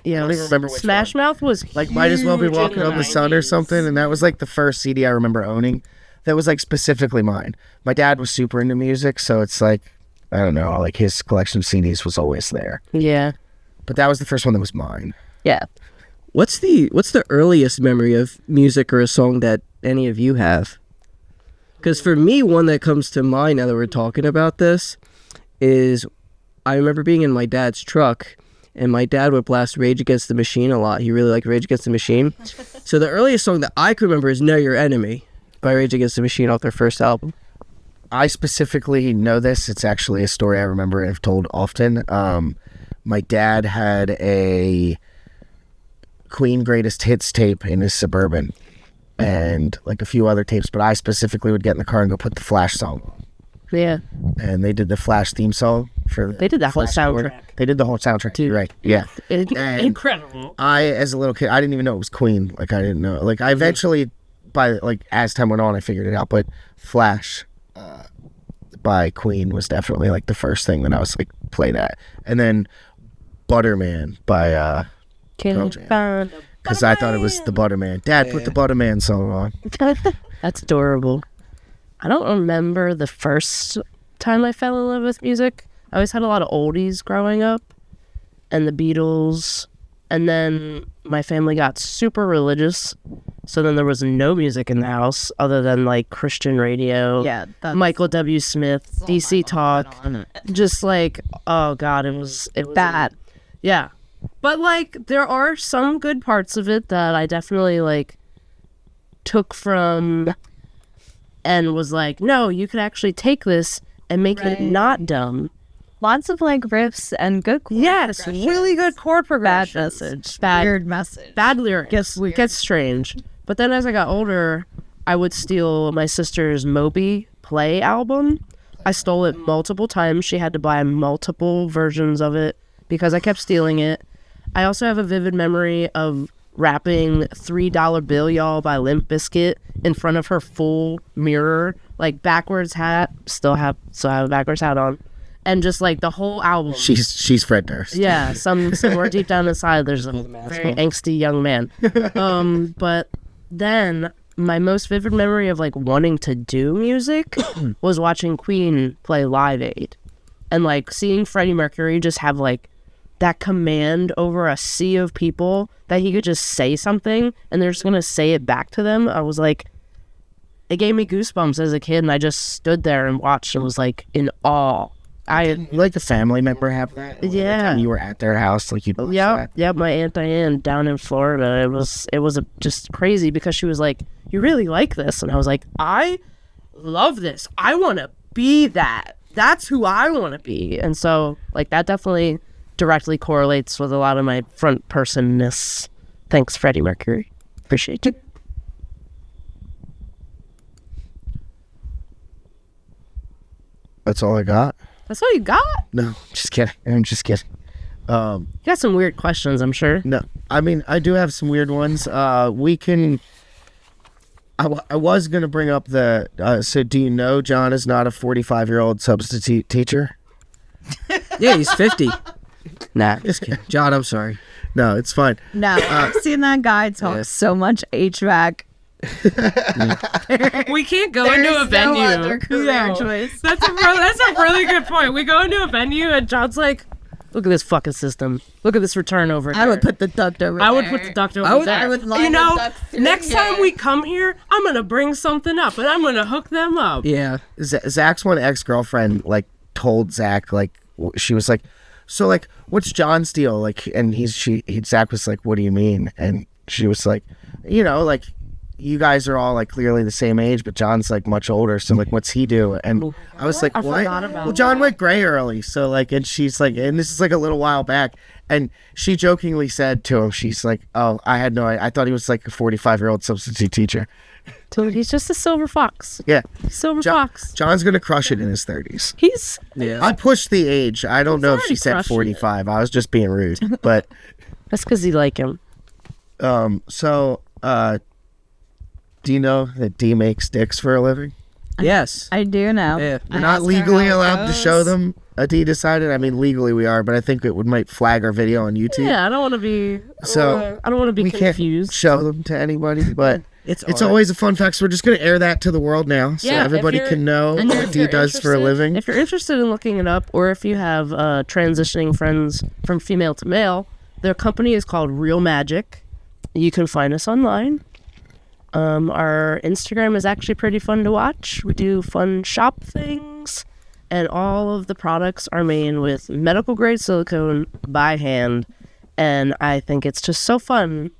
Yeah, I don't even remember which Smash Mouth was like Might As Well Be huge in Walking on the Sun or 90s. something, and that was like the first CD I remember owning that was like specifically mine. My dad was super into music, so it's like, I don't know, like his collection of CDs was always there. Yeah. But that was the first one that was mine. Yeah. What's the earliest memory of music or a song that any of you have? Because for me, one that comes to mind now that we're talking about this is I remember being in my dad's truck, and my dad would blast Rage Against the Machine a lot. He really liked Rage Against the Machine. So the earliest song that I can remember is Know Your Enemy by Rage Against the Machine off their first album. I specifically know this. It's actually a story I remember and have told often. My dad had a Queen Greatest Hits tape in his Suburban and like a few other tapes, but I specifically would get in the car and go put the Flash song on. Yeah. And they did the Flash theme song for They did that whole Flash soundtrack. They did the whole soundtrack too, right? Yeah. And Incredible. I, as a little kid, I didn't even know it was Queen. Like I didn't know. Like I eventually, by like as time went on, I figured it out. But Flash by Queen was definitely like the first thing that I was like play that, and then Butterman by Can't Jam. find a because I thought it was the Butterman. Dad, put the Butterman song on. That's adorable. I don't remember the first time I fell in love with music. I always had a lot of oldies growing up and the Beatles. And then my family got super religious. So then there was no music in the house other than like Christian radio, Yeah. That's Michael W. Smith, DC Talk. Just like, oh God, it was bad. Yeah. But like there are some good parts of it that I definitely like took from and was like, no, you could actually take this and make it not dumb. Lots of like riffs and good chord Yes, progression. really good chord Bad progressions. message. Bad, Weird message. bad lyrics. Gets strange. But then as I got older, I would steal my sister's Moby Play album. I stole it multiple times. She had to buy multiple versions of it because I kept stealing it. I also have a vivid memory of rapping $3 Bill Y'all by Limp Bizkit in front of her full mirror, like backwards hat, still have a backwards hat on, and just like the whole album. She's Fred Durst. Yeah, somewhere deep down inside there's a very angsty young man. But then my most vivid memory of like wanting to do music was watching Queen play Live Aid and like seeing Freddie Mercury just have like that command over a sea of people that he could just say something and they're just gonna say it back to them. I was like, it gave me goosebumps as a kid, and I just stood there and watched and was like in awe. Like a family member have that? Yeah. You were at their house, like you'd watch that? Yeah, my Aunt Diane down in Florida. It was just crazy because she was like, you really like this? And I was like, I love this. I want to be that. That's who I want to be. And so like that definitely directly correlates with a lot of my front personness. Thanks, Freddie Mercury. Appreciate you. That's all I got? That's all you got? No, just kidding. I'm just kidding. You got some weird questions, I'm sure. No, I mean, I do have some weird ones. We can... I was going to bring up the... so do you know John is not a 45-year-old substitute teacher? Yeah, he's 50. Nah, just kidding. John, I'm sorry. No, it's fine. No, I've seen that guy talk so much HVAC. We can't go into a venue. No other career choice. That's a really good point. We go into a venue and John's like, Look at this fucking system. Look at this return over here. I would put the duct over I there. would put the duct over there. I would line you the know, ducts through next time here. we come here, I'm going to bring something up, and I'm going to hook them up. Yeah. Zach's one ex-girlfriend like told Zach like she was like, so like what's John's deal, like, and Zach was like, what do you mean? And she was like, you know, like you guys are all like clearly the same age, but John's like much older, so like what's he do? And I was like, I what? forgot about Well, John went gray early, so like, and she's like, and this is like a little while back, and she jokingly said to him, she's like, oh, I thought he was like a 45-year-old substitute teacher. Dude, he's just a silver fox. Yeah, Silver fox. John's gonna crush it in his 30s. He's Yeah. I pushed the age. I don't know if she already said crushing 45. I was just being rude. But that's because you like him. do you know that D makes dicks for a living? Yes. I do now. Yeah. We're not legally allowed to show them. D decided. I mean, legally we are, but I think it might flag our video on YouTube. Yeah, I don't want to be. So, I don't want to be we confused. can't show them to anybody, but It's it's art. always a fun fact. So we're just gonna air that to the world now, so Yeah, if everybody you're- can know And what if D you're does for a interested- living. If you're interested in looking it up, or if you have transitioning friends from female to male, their company is called Real Magic. You can find us online. Our Instagram is actually pretty fun to watch. We do fun shop things, and all of the products are made with medical grade silicone by hand. And I think it's just so fun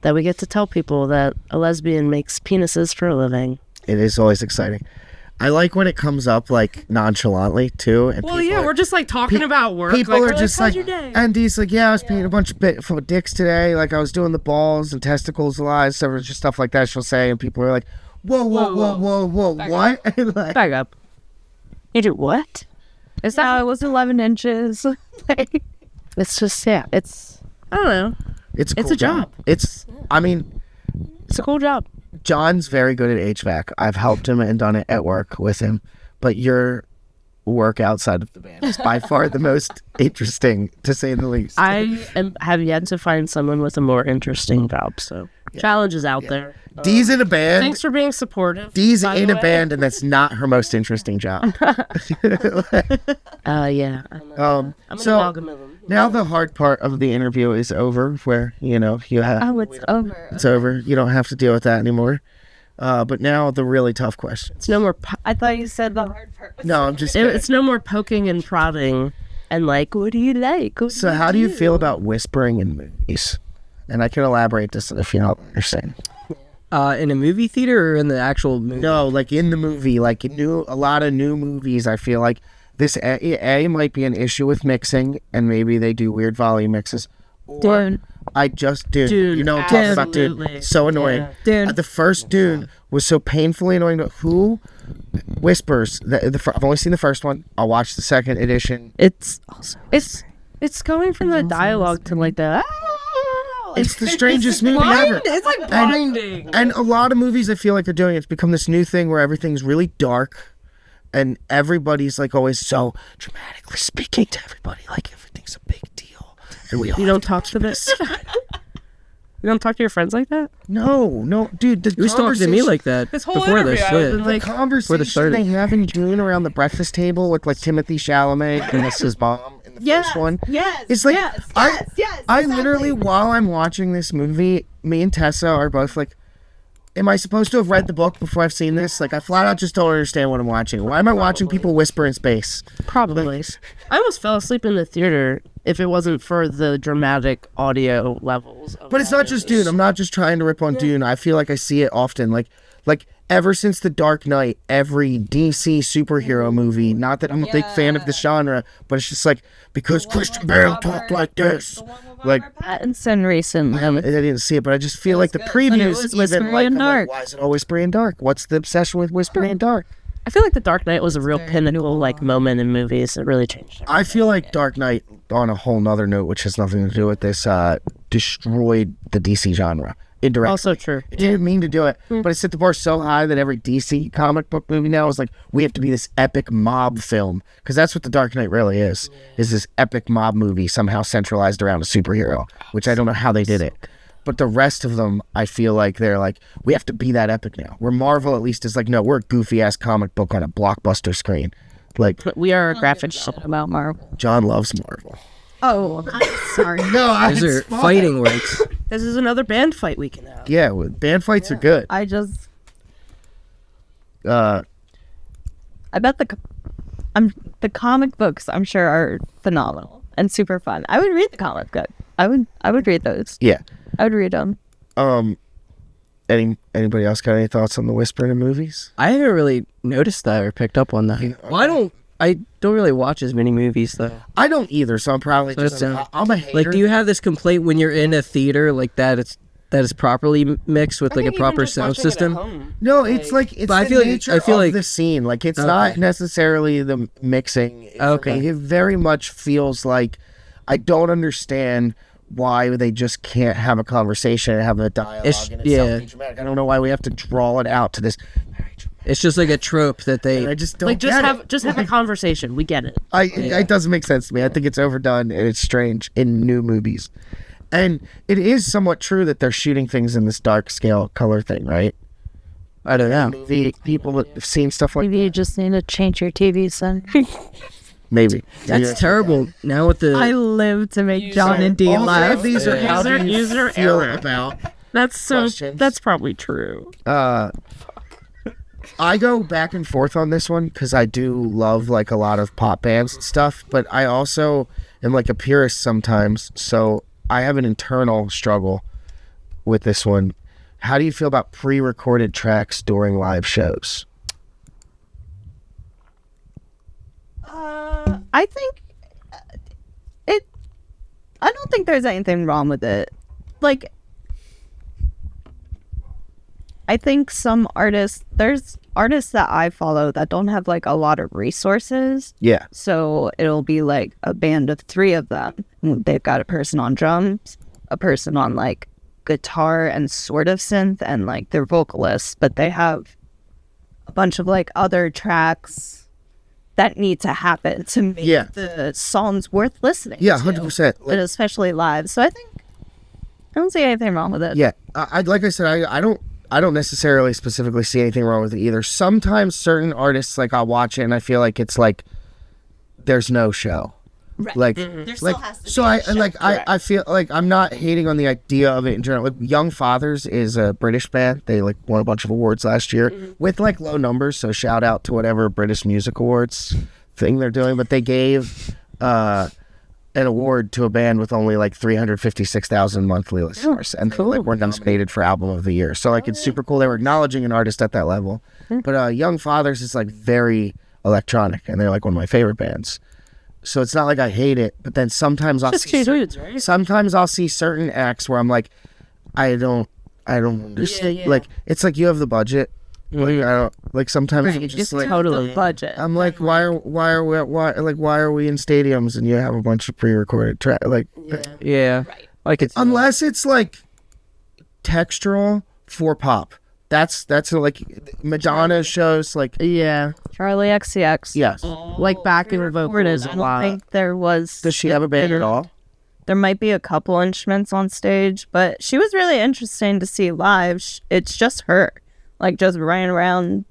that we get to tell people that a lesbian makes penises for a living. It is always exciting. I like when it comes up like nonchalantly too. And Well, people yeah, are- we're just like talking about work. People like, are we're just "How's like, your day?" and D's like, yeah, I was painting a bunch of dicks today. Like I was doing the balls and testicles a lot, so just stuff like that she'll say, and people are like, whoa, what? And like, Back up. You do what? Is that? No, it was 11 inches. It's just it's. I don't know. it's It's a job. I mean, It's a cool job. John's very good at HVAC. I've helped him and done it at work with him, but your work outside of the band is by far the most interesting, to say the least. Have yet to find someone with a more interesting job. So challenges out there. D's in a band. Thanks for being supportive. D's by in the a way. band, and that's not her most interesting job. Yeah. I'm an So amalgamism. now the hard part of the interview is over, where you have Oh, it's over. it's over. You don't have to deal with that anymore. But now the really tough question. It's no more. I thought you said the hard part. No, I'm just. It's no more poking and prodding, and like, what do you like? What So how do you feel about whispering in movies? And I can elaborate this if you don't understand. In a movie theater or in the actual movie? No, like in the movie, like a lot of new movies, I feel like this A might be an issue with mixing, and maybe they do weird volume mixes. Or Dune. I just Dune. Dune, You know what I'm talking about, Dune. absolutely. So annoying. Yeah. Dune. The first Dune was so painfully annoying. Who whispers? I've only seen the first one. I'll watch the second edition. It's also. It's going from the dialogue to like the. It's the strangest movie ever. It's like blinding. And a lot of movies I feel like are doing it's become this new thing where everything's really dark and everybody's like always so dramatically speaking to everybody like everything's a big deal. And we all You don't talk to this. You don't talk to your friends like that. No, dude. The He was talking to me like that This whole before this. interview, I've Yeah. been like, conversation started. they have in June around the breakfast table with like Timothy Chalamet and Mrs. Baum in the first one. Yes. It's like yes. I Exactly. literally while I'm watching this movie, me and Tessa are both like, am I supposed to have read the book before I've seen this? Like I flat out just don't understand what I'm watching. Why am I watching people whisper in space? probably. I almost fell asleep in the theater if it wasn't for the dramatic audio levels. But it's not just Dune. I'm not just trying to rip on Dune. I feel like I see it often. Like ever since The Dark Knight, every DC superhero movie, not that I'm a big fan of the genre, but it's just like, because Christian Bale talked like this. Like, Pattinson recently. I didn't see it, but I just feel like the previews, was even Whispering like, in I'm like, Dark. why is it always Whispering in Dark? What's the obsession with Whispering in Dark? I feel like The Dark Knight was a real pinnacle like moment in movies. It really changed. I feel like Dark Knight, on a whole nother note, which has nothing to do with this, destroyed the DC genre indirectly. Also true. It didn't mean to do it, but it set the bar so high that every DC comic book movie now is like, we have to be this epic mob film, because that's what The Dark Knight really is this epic mob movie somehow centralized around a superhero, which I don't know how they did it. But the rest of them, I feel like they're like, we have to be that epic now. Where Marvel at least is like, no, we're a goofy ass comic book on a blockbuster screen. Like, We are a graphic Shit about Marvel. John loves Marvel. Oh, I'm sorry. No, These are fighting words. This is another band fight we can have. Yeah, band fights are good. I just, Uh, I bet the comic books I'm sure are phenomenal and super fun. I would read the comic book. I would read those. yeah. I would read them. Anybody else got any thoughts on the Whisper in movies? I haven't really noticed that or picked up on that. Well, I don't really watch as many movies though. I don't either, so I'm probably So just. it's, I'm a hater. Like, do you have this complaint when you're in a theater like that? That is properly mixed with like a proper sound system. No, it's like it's But I the feel like- nature I feel of like- the scene. Like it's Okay. not necessarily the mixing. Okay. It very much feels like I don't understand why they just can't have a conversation and have a dialogue. And it's yeah. dramatic. I don't know why we have to draw it out to this. It's just like a trope that And I they. just don't Like get it. just have a conversation. We get it. It doesn't make sense to me. I think it's overdone and it's strange in new movies. And it is somewhat true that they're shooting things in this dark scale color thing, right? I don't know. Movie people that have seen stuff like Maybe you just need to change your TV, son. maybe. That's terrible. Now with the I live to make John and Dee All three laugh. of these are how do you User feel error. about. That's so. Questions. That's probably true. I go back and forth on this one because I do love like a lot of pop bands and stuff, but I also am like a purist sometimes. So I have an internal struggle with this one. How do you feel about pre-recorded tracks during live shows? I think it. I don't think there's anything wrong with it. Like, I think some artists, there's artists that I follow that don't have like a lot of resources. Yeah. So it'll be like a band of 3 of them. They've got a person on drums, a person on like guitar and sort of synth, and like they're vocalists, but they have a bunch of like other tracks that need to happen to make Yeah. the songs worth listening Yeah, to, 100%. but especially live. So I don't see anything wrong with it. Yeah, I like I said, I don't necessarily specifically see anything wrong with it either. Sometimes certain artists, like I'll watch it and I feel like it's like there's no show. Right. Like, There still like has to be so a I show. like I feel like I'm not hating on the idea of it in general. Like Young Fathers is a British band. They like won a bunch of awards last year with like low numbers. So shout out to whatever British Music Awards thing they're doing. But they gave an award to a band with only like 356,000 monthly listeners, and they like were nominated for Album of the Year. So like it's super cool. They were acknowledging an artist at that level. But Young Fathers is like very electronic, and they're like one of my favorite bands. So it's not like I hate it, but then sometimes I'll Just see two dudes, right? sometimes I'll see certain acts where I'm like, I don't understand. Yeah. Like it's like you have the budget. Like I don't like sometimes you just like Totally. Budget. I'm like why are we in stadiums and you have a bunch of pre-recorded track like yeah. I could. unless it's like textural for pop. That's like Madonna shows like Yeah. Charlie XCX. yes. Like backing vocals I a don't lot. think there was. Does she have a band at all? There might be a couple instruments on stage, but she was really interesting to see live. It's just her, like just running around,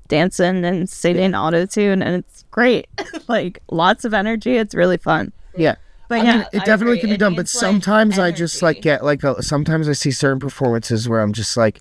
dancing and singing auto-tune, and it's great. Like lots of energy. It's really fun. Yeah. But I yeah, mean, it I definitely agree. can be It done, but needs, like, sometimes I just like energy. get like sometimes I see certain performances where I'm just like,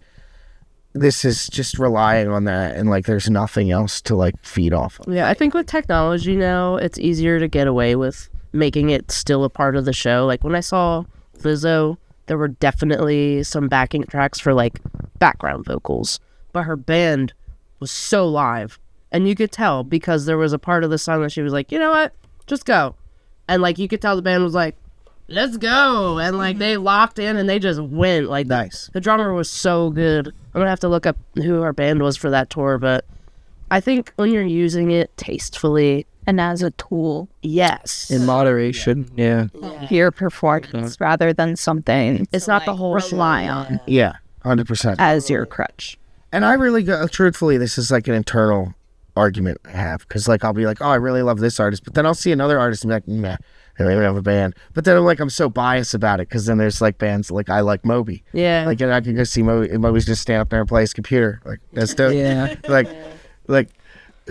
this is just relying on that, and like there's nothing else to like feed off of. Yeah, I think with technology now, it's easier to get away with making it still a part of the show. Like when I saw Lizzo, there were definitely some backing tracks for like background vocals, but her band was so live, and you could tell because there was a part of the song that she was like, you know what, just go, and like you could tell the band was like, let's go, and like they locked in and they just went. Like Nice. the drummer was so good. I'm gonna have to look up who our band was for that tour, but I think when you're using it tastefully, And as a tool, yes, In moderation. Yeah. your performance rather than something it's not the whole rely show. on Yeah, 100%. as your crutch. And I really go, truthfully, this is like an internal argument I have because like I'll be like, oh, I really love this artist, but then I'll see another artist and be like, meh, they don't even have a band. But then I'm like, I'm so biased about it because then there's like bands like I like Moby. Yeah, Like, and I can go see Moby. Moby's just stand up there and play his computer. Like, that's dope. Yeah. Like,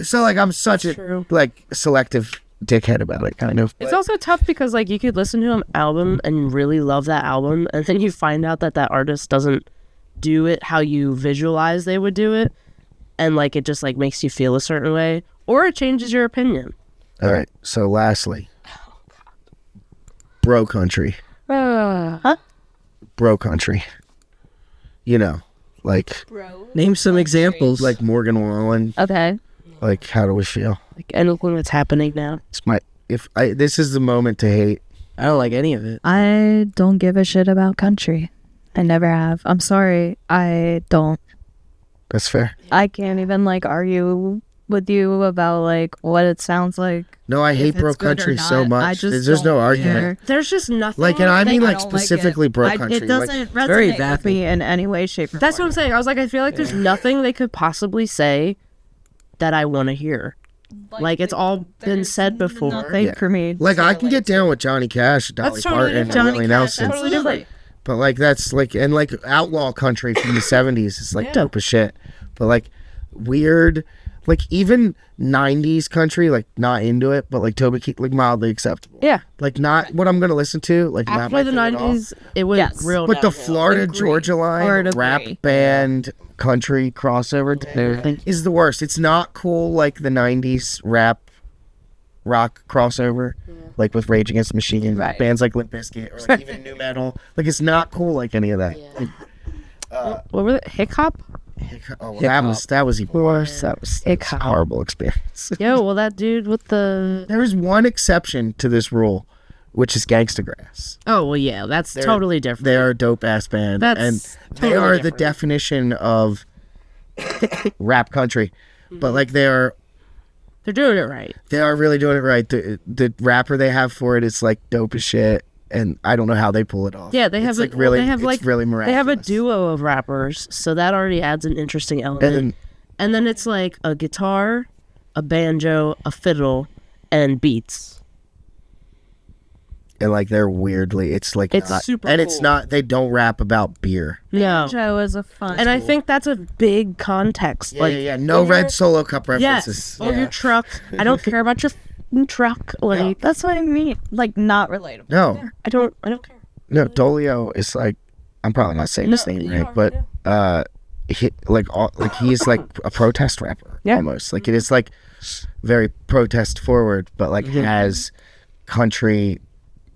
so like I'm such a True. like selective dickhead about it, kind of. It's also tough because like you could listen to an album and really love that album, and then you find out that that artist doesn't do it how you visualize they would do it, and like it just like makes you feel a certain way, or it changes your opinion. All right. So lastly, bro country. Bro country. You know, like Name some examples. like Morgan Wallen. Okay. Like, how do we feel? Like anything that's happening now. This is the moment to hate. I don't like any of it. I don't give a shit about country. I never have. I'm sorry. I don't. That's fair. I can't even like argue with you about like what it sounds like. No, I hate If bro it's good or country so not. much. I just There's no don't argument. care. There's just nothing. Like, and I mean, like, don't like specifically it. bro country. It doesn't resonate very with vapid. me in any way, shape, or That's what form. I'm saying. I was like, I feel like there's nothing they could possibly say that I want to hear. Like it's all been said before. Nothing Yeah. for me. Like, I can get down with Johnny Cash, Dolly That's totally Parton, different. and Willie Nelson. Totally different. But like that's like and like outlaw country from the 70s is like dope as shit. But like weird, like even 90s country, like not into it, but like Toby Keith, like mildly acceptable. Yeah. Like not what I'm gonna listen to. Like not my After the thing at all. 90s, it was Yes. real. But the downhill. Florida Georgia line Or rap agree. band country crossover thing is the worst. It's not cool like the 90s rap rock crossover, like with Rage Against the Machine, Right. bands like Limp Bizkit, or like even new metal. Like it's not cool like any of that. What was it? Hip hop? Oh, well, that was even Worse. That was hip a hop. horrible experience. Yo, well, that dude with the. There is one exception to this rule, which is Gangsta Grass. Oh well, yeah, that's totally different. They are a dope ass band, That's and they totally are the different. definition of rap country. But like They're doing it right. they are really doing it right. The rapper they have for it is like dope as shit, and I don't know how they pull it off. Yeah, they have it's a, like really, They have it's like really they miraculous. have a duo of rappers, so that already adds an interesting element. And And then it's like a guitar, a banjo, a fiddle, and beats. and like they're weirdly, it's like It's not, super and it's cool. not. They don't rap about beer. No. Joe is a fun. And I think that's a big context. Yeah, like, yeah, yeah. No red Solo Cup yes, references. or your truck. I don't care about your f***ing truck. Like, that's what I mean. Like not relatable. No, I don't care. no. Dolio is like, I'm probably not saying his name right, but he he's like a protest rapper almost. Like it is like very protest forward, but like has country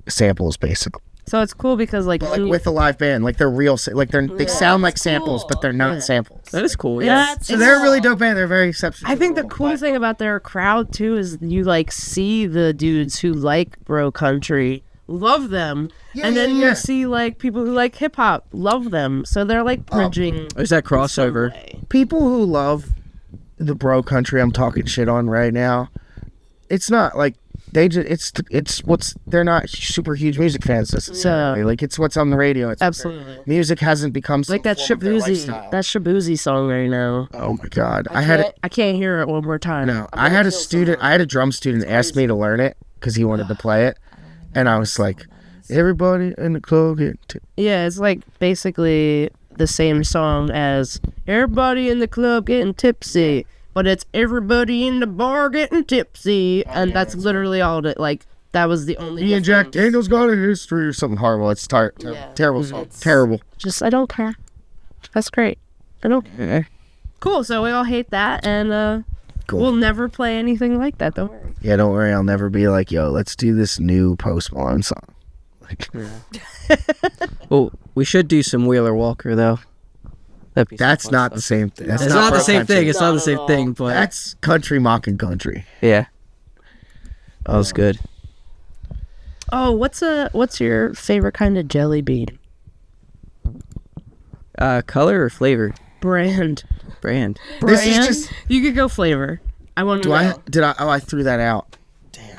samples basically. So it's cool because like, But like with a live band, like they're real, they sound like samples, but they're not samples. That is cool. Yeah. So they're a really dope band. They're very exceptional. I think the cool thing about their crowd too is you like see the dudes who like bro country love them, and then yeah. you see like people who like hip hop love them. So they're like bridging. There's that crossover. people who love the bro country I'm talking shit on right now, it's not like they just it's what's they're not super huge music fans necessarily. Like it's what's on the radio. It's Absolutely. music hasn't become Like that Shabuzi song right now. Oh my god, I can't hear it one more time. no. I had a drum student ask me to learn it because he wanted to play it, and I was like, everybody in the club here. Yeah, it's like basically the same song as "Everybody in the club getting tipsy," but it's "Everybody in the bar getting tipsy," and that's literally all that. Like that was the only. Me and Jack difference. Daniels got a history or something horrible. It's terrible song. Terrible. Just I don't care. That's great. I don't care. Cool. So we all hate that, and Cool. we'll never play anything like that. Don't worry. Yeah, don't worry. I'll never be like, yo, let's do this new Post Malone song. Like, Well, we should do some Wheeler Walker though. That'd be some that's fun not stuff. the same thing. That's It's not the bro same country. thing. It's not the same thing, but That's country mocking country. yeah. That was good. Oh, what's your favorite kind of jelly bean? Color or flavor? Brand. Brand. This is just. You could go flavor. I want to Do know. I threw that out.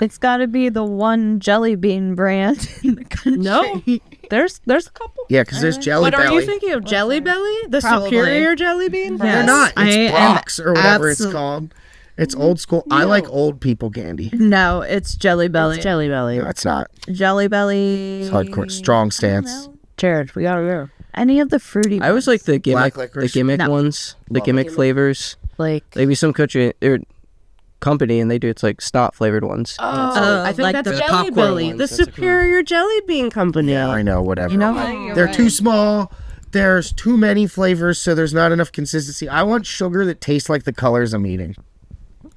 It's got to be the one jelly bean brand in the country. No, there's a couple. Yeah, because there's Jelly But are Belly. you thinking of Jelly Belly, the Probably. superior jelly bean? They're Yes. not. I It's am Brock's or whatever it's absol- called. It's old school. I like old people candy. No, it's Jelly Belly. It's Jelly Belly. No, it's not. Jelly Belly. It's hardcore. Strong stance. Jared, we gotta go. Any of the fruity. I always like the gimmick, Black licorice? the gimmick No. ones, the gimmick flavors. Like Maybe some country or company, and they do it's like snot flavored ones. Oh, I think like that's the Jelly popcorn Belly, ones, the that's what- Superior Jelly Bean Company. Yeah, I know, whatever. You know what? They're too small. There's too many flavors, so there's not enough consistency. I want sugar that tastes like the colors I'm eating.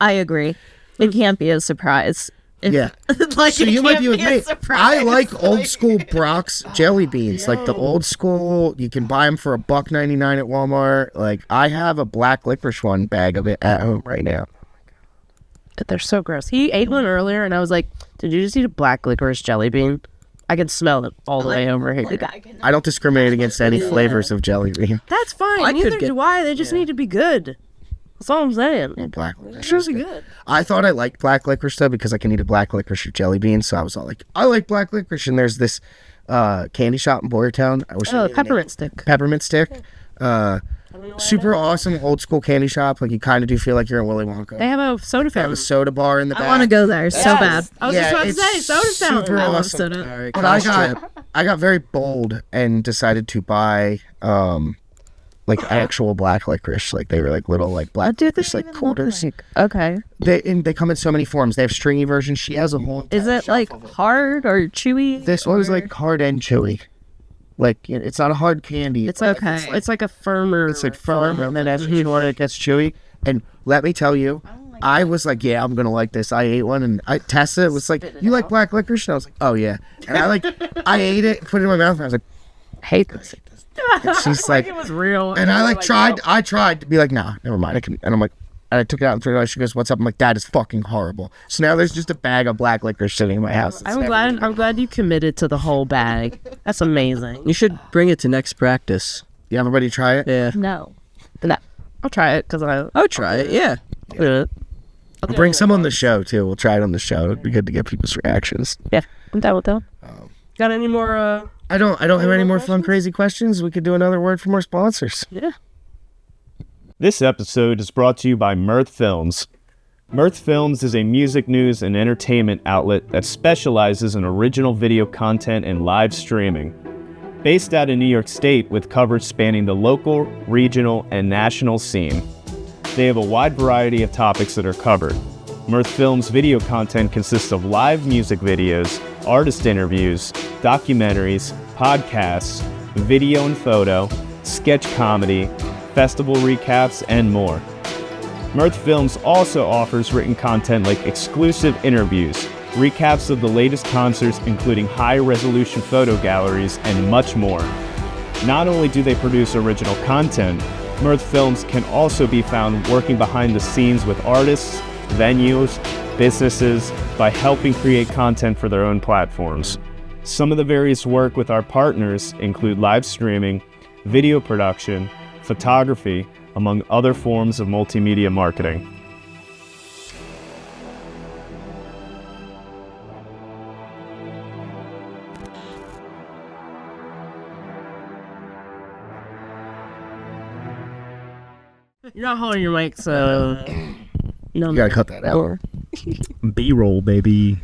I agree. It can't be a surprise. Yeah. Like, So it you might can't be with a me. surprise. I like old school Brock's jelly beans, like the old school. You can buy them for $1.99 at Walmart. Like I have a black licorice one bag of it at home right now. They're so gross. He ate one earlier, and I was like, "Did you just eat a black licorice jelly bean?" I can smell it all the way over here. I don't discriminate against any flavors of jelly bean. That's fine. I could Neither get- do I. They just need to be good. That's all I'm saying. Black licorice. It's really good. I thought I liked black licorice though because I can eat a black licorice or jelly bean. So I was all like, I like black licorice. And there's this candy shop in Boyertown. I wish I Oh, knew the name. peppermint stick. Peppermint stick. Super awesome old school candy shop. Like you kind of do feel like you're in Willy Wonka. They have a soda They have a fountain. soda bar in the back. I want to go there so bad. I was just about to say soda fountain. super I love awesome. soda. All right, But college trip. I got very bold and decided to buy like actual black licorice. Like they were like little like black Dude, licorice like quarters. Okay. They come in so many forms. They have stringy versions. She has a whole. Is entire it like shelf of it. hard or chewy? This one is like hard and chewy. Like it's not a hard candy. It's like Okay. it's like a firmer. It's like firm, and then as you chew on it, it gets chewy. And let me tell you, I was like, yeah, I'm gonna like this. I ate one, and Tessa was like, you like black licorice? And I was like, oh yeah. And I ate it, put it in my mouth, and I was like, I hate this. And she's like, It was real. and I like tried to be like, nah, never mind. And I'm like, and I took it out and threw it away. She goes, what's up? I'm like, that is fucking horrible. So now there's just a bag of black licorice sitting in my house. It's never- I'm glad you committed to the whole bag. That's amazing. You should bring it to next practice. You everybody try it? Yeah. No. I'll try it because I'll try it. Yeah. yeah, We'll bring some on the show too. We'll try it on the show. It'd be good to get people's reactions. I'm down with that. Got any more? I don't have any more fun, crazy questions. We could do another word from our sponsors. Yeah. This episode is brought to you by Mirth Films. Mirth Films is a music news and entertainment outlet that specializes in original video content and live streaming. Based out of New York State with coverage spanning the local, regional, and national scene. They have a wide variety of topics that are covered. Mirth Films video content consists of live music videos, artist interviews, documentaries, podcasts, video and photo, sketch comedy, festival recaps, and more. Mirth Films also offers written content like exclusive interviews, recaps of the latest concerts including high-resolution photo galleries, and much more. Not only do they produce original content, Mirth Films can also be found working behind the scenes with artists, venues, businesses by helping create content for their own platforms. Some of the various work with our partners include live streaming, video production, photography, among other forms of multimedia marketing. You're not holding your mic, so no. You gotta cut that out. B-roll, baby.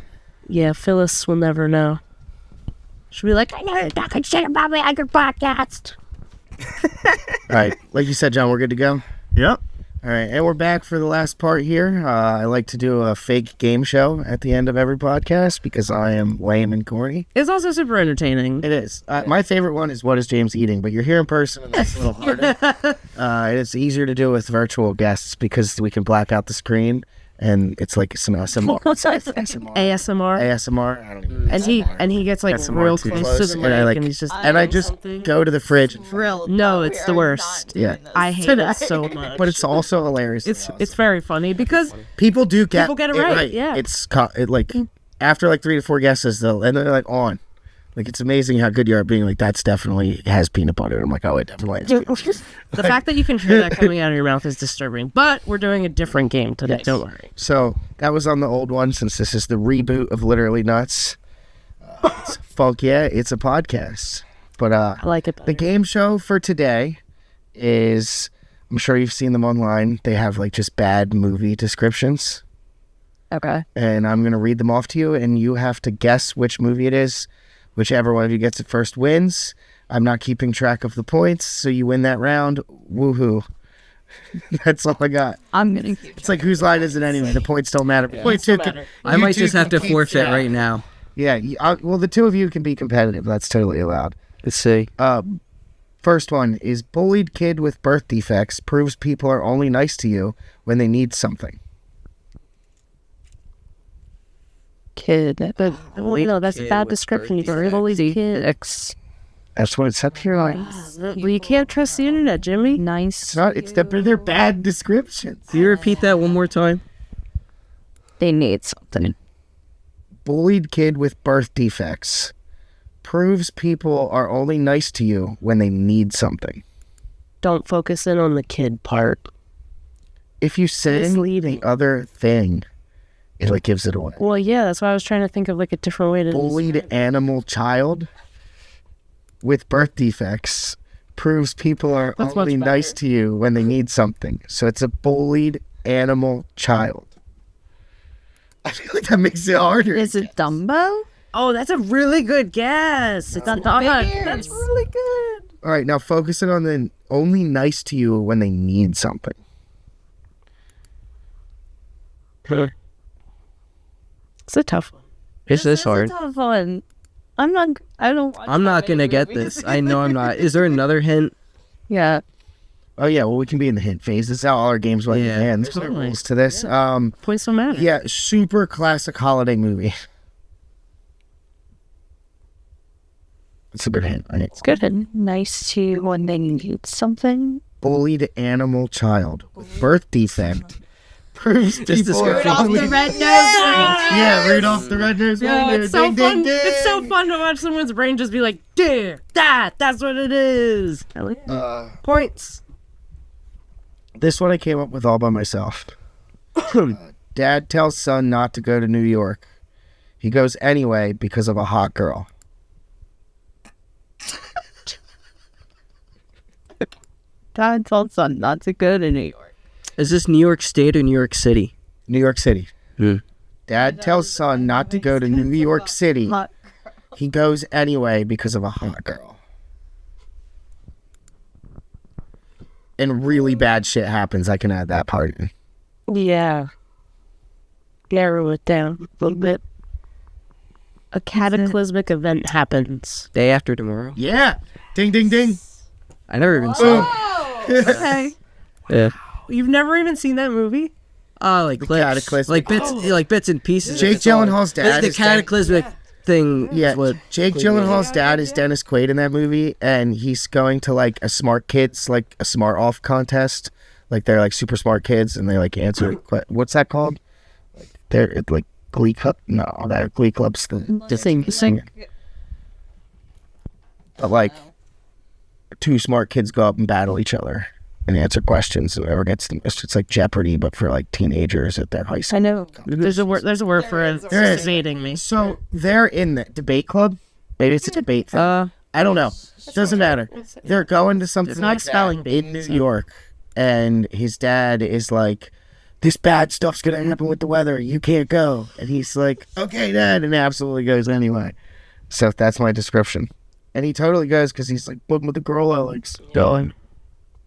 Yeah, Phyllis will never know. She'll be like, I know you're talking shit about me on your podcast. All right, like you said, John, we're good to go. Yep. All right, and we're back for the last part here. I like to do a fake game show at the end of every podcast because I am lame and corny. It's also super entertaining. It is. My favorite one is what is James eating, but you're here in person and that's a little harder. It's easier to do with virtual guests because we can black out the screen and it's like some ASMR. ASMR. ASMR. I don't even know. And he gets like ASMR real too close to the mic, and I like, and he's just and I just go to the fridge. Real. no, it's the worst. Yeah, I hate it so much. but it's also hilarious. it's very funny because People do get People get it right, yeah. It's like after like 3 to 4 guesses they'll and they're like on. Like it's amazing how good you are at being like that's definitely has peanut butter. I'm like, oh, it definitely has peanut butter. the fact that you can hear that coming out of your mouth is disturbing. But we're doing a different game today. Yes. Don't worry. So that was on the old one since this is the reboot of Literally Nuts. Fuck yeah, it's a podcast. But I like it. the game show for today is I'm sure you've seen them online. They have like just bad movie descriptions. Okay. And I'm going to read them off to you, and you have to guess which movie it is. Whichever one of you gets it first wins. I'm not keeping track of the points, so you win that round. Woohoo. That's all I got. I'm gonna keep. It's like, whose line is it anyway? The points don't matter. Points don't matter. I might just have to forfeit right now. Yeah, well, the two of you can be competitive. That's totally allowed. Let's see. First one is bullied kid with birth defects proves people are only nice to you when they need something. Kid. But No, that's a kid bad with description. birth You're bullied kid. That's what it said here. Well, you can't trust the internet, Jimmy. Nice. They're bad descriptions. Can you repeat that one more time? They need something. Bullied kid with birth defects proves people are only nice to you when they need something. Don't focus in on the kid part. If you say the other thing, it like gives it away. Well, yeah, that's why I was trying to think of like a different way to. Bullied animal child with birth defects proves people are That's only much nice to you when they need something. So it's a bullied animal child. I feel like that makes it harder. Is it Dumbo? Oh, that's a really good guess. It's not. That's really good. All right, now focusing on the only nice to you when they need something. It's a tough one. Is this hard? It's a tough one. I'm not. I don't. I'm not gonna get this. I know I'm not. Is there another hint? Yeah. Oh yeah, well we can be in the hint phase. This is how all our games went. Yeah, Man, there's no totally. rules to this. Points don't matter. Yeah, super classic holiday movie. It's a good hint. Right? It's good. Nice to when they need something. Bullied animal child with birth defect proves Just people are description. only- red nose. Yeah, Rudolph the red-nosed reindeer. It's so Ding, fun. ding, ding. It's so fun to watch someone's brain just be like, "There, that's what it is." I like points. This one I came up with all by myself. Dad tells son not to go to New York. He goes anyway because of a hot girl. Dad told son not to go to New York. Is this New York State or New York City? New York City. Hmm. Dad tells son not to go to New York City. He goes anyway because of a hot girl. And really bad shit happens. I can add that part in. Yeah. Narrow it down a little bit. A cataclysmic event happens. Day after tomorrow. Yeah. Ding, ding, ding. I never even saw it. Okay. Yeah. You've never even seen that movie? Like clips. Cataclysmic. Like bits and pieces. Jake Gyllenhaal's dad The is cataclysmic thing. Yeah, What? Jake Gyllenhaal's dad is Dennis Quaid in that movie, and he's going to like a smart kids, like a smart off contest. Like they're like super smart kids, and they like answer. What's that called? They're like Glee Club. No, that Glee Club's the Sing. but like two smart kids go up and battle each other and answer questions. And whoever gets the most, it's like Jeopardy, but for like teenagers at their high school. I know. There's a word. There's a word for it. There is. Evading me. So they're in the debate club. Maybe it's a debate thing. I don't know. Doesn't matter. They're going to something It's not like spelling that in New York, and his dad is like, "This bad stuff's gonna happen with the weather. You can't go." And he's like, "Okay, Dad," and absolutely goes anyway. So that's my description. And he totally goes because he's like, "Look with the girl I like's going."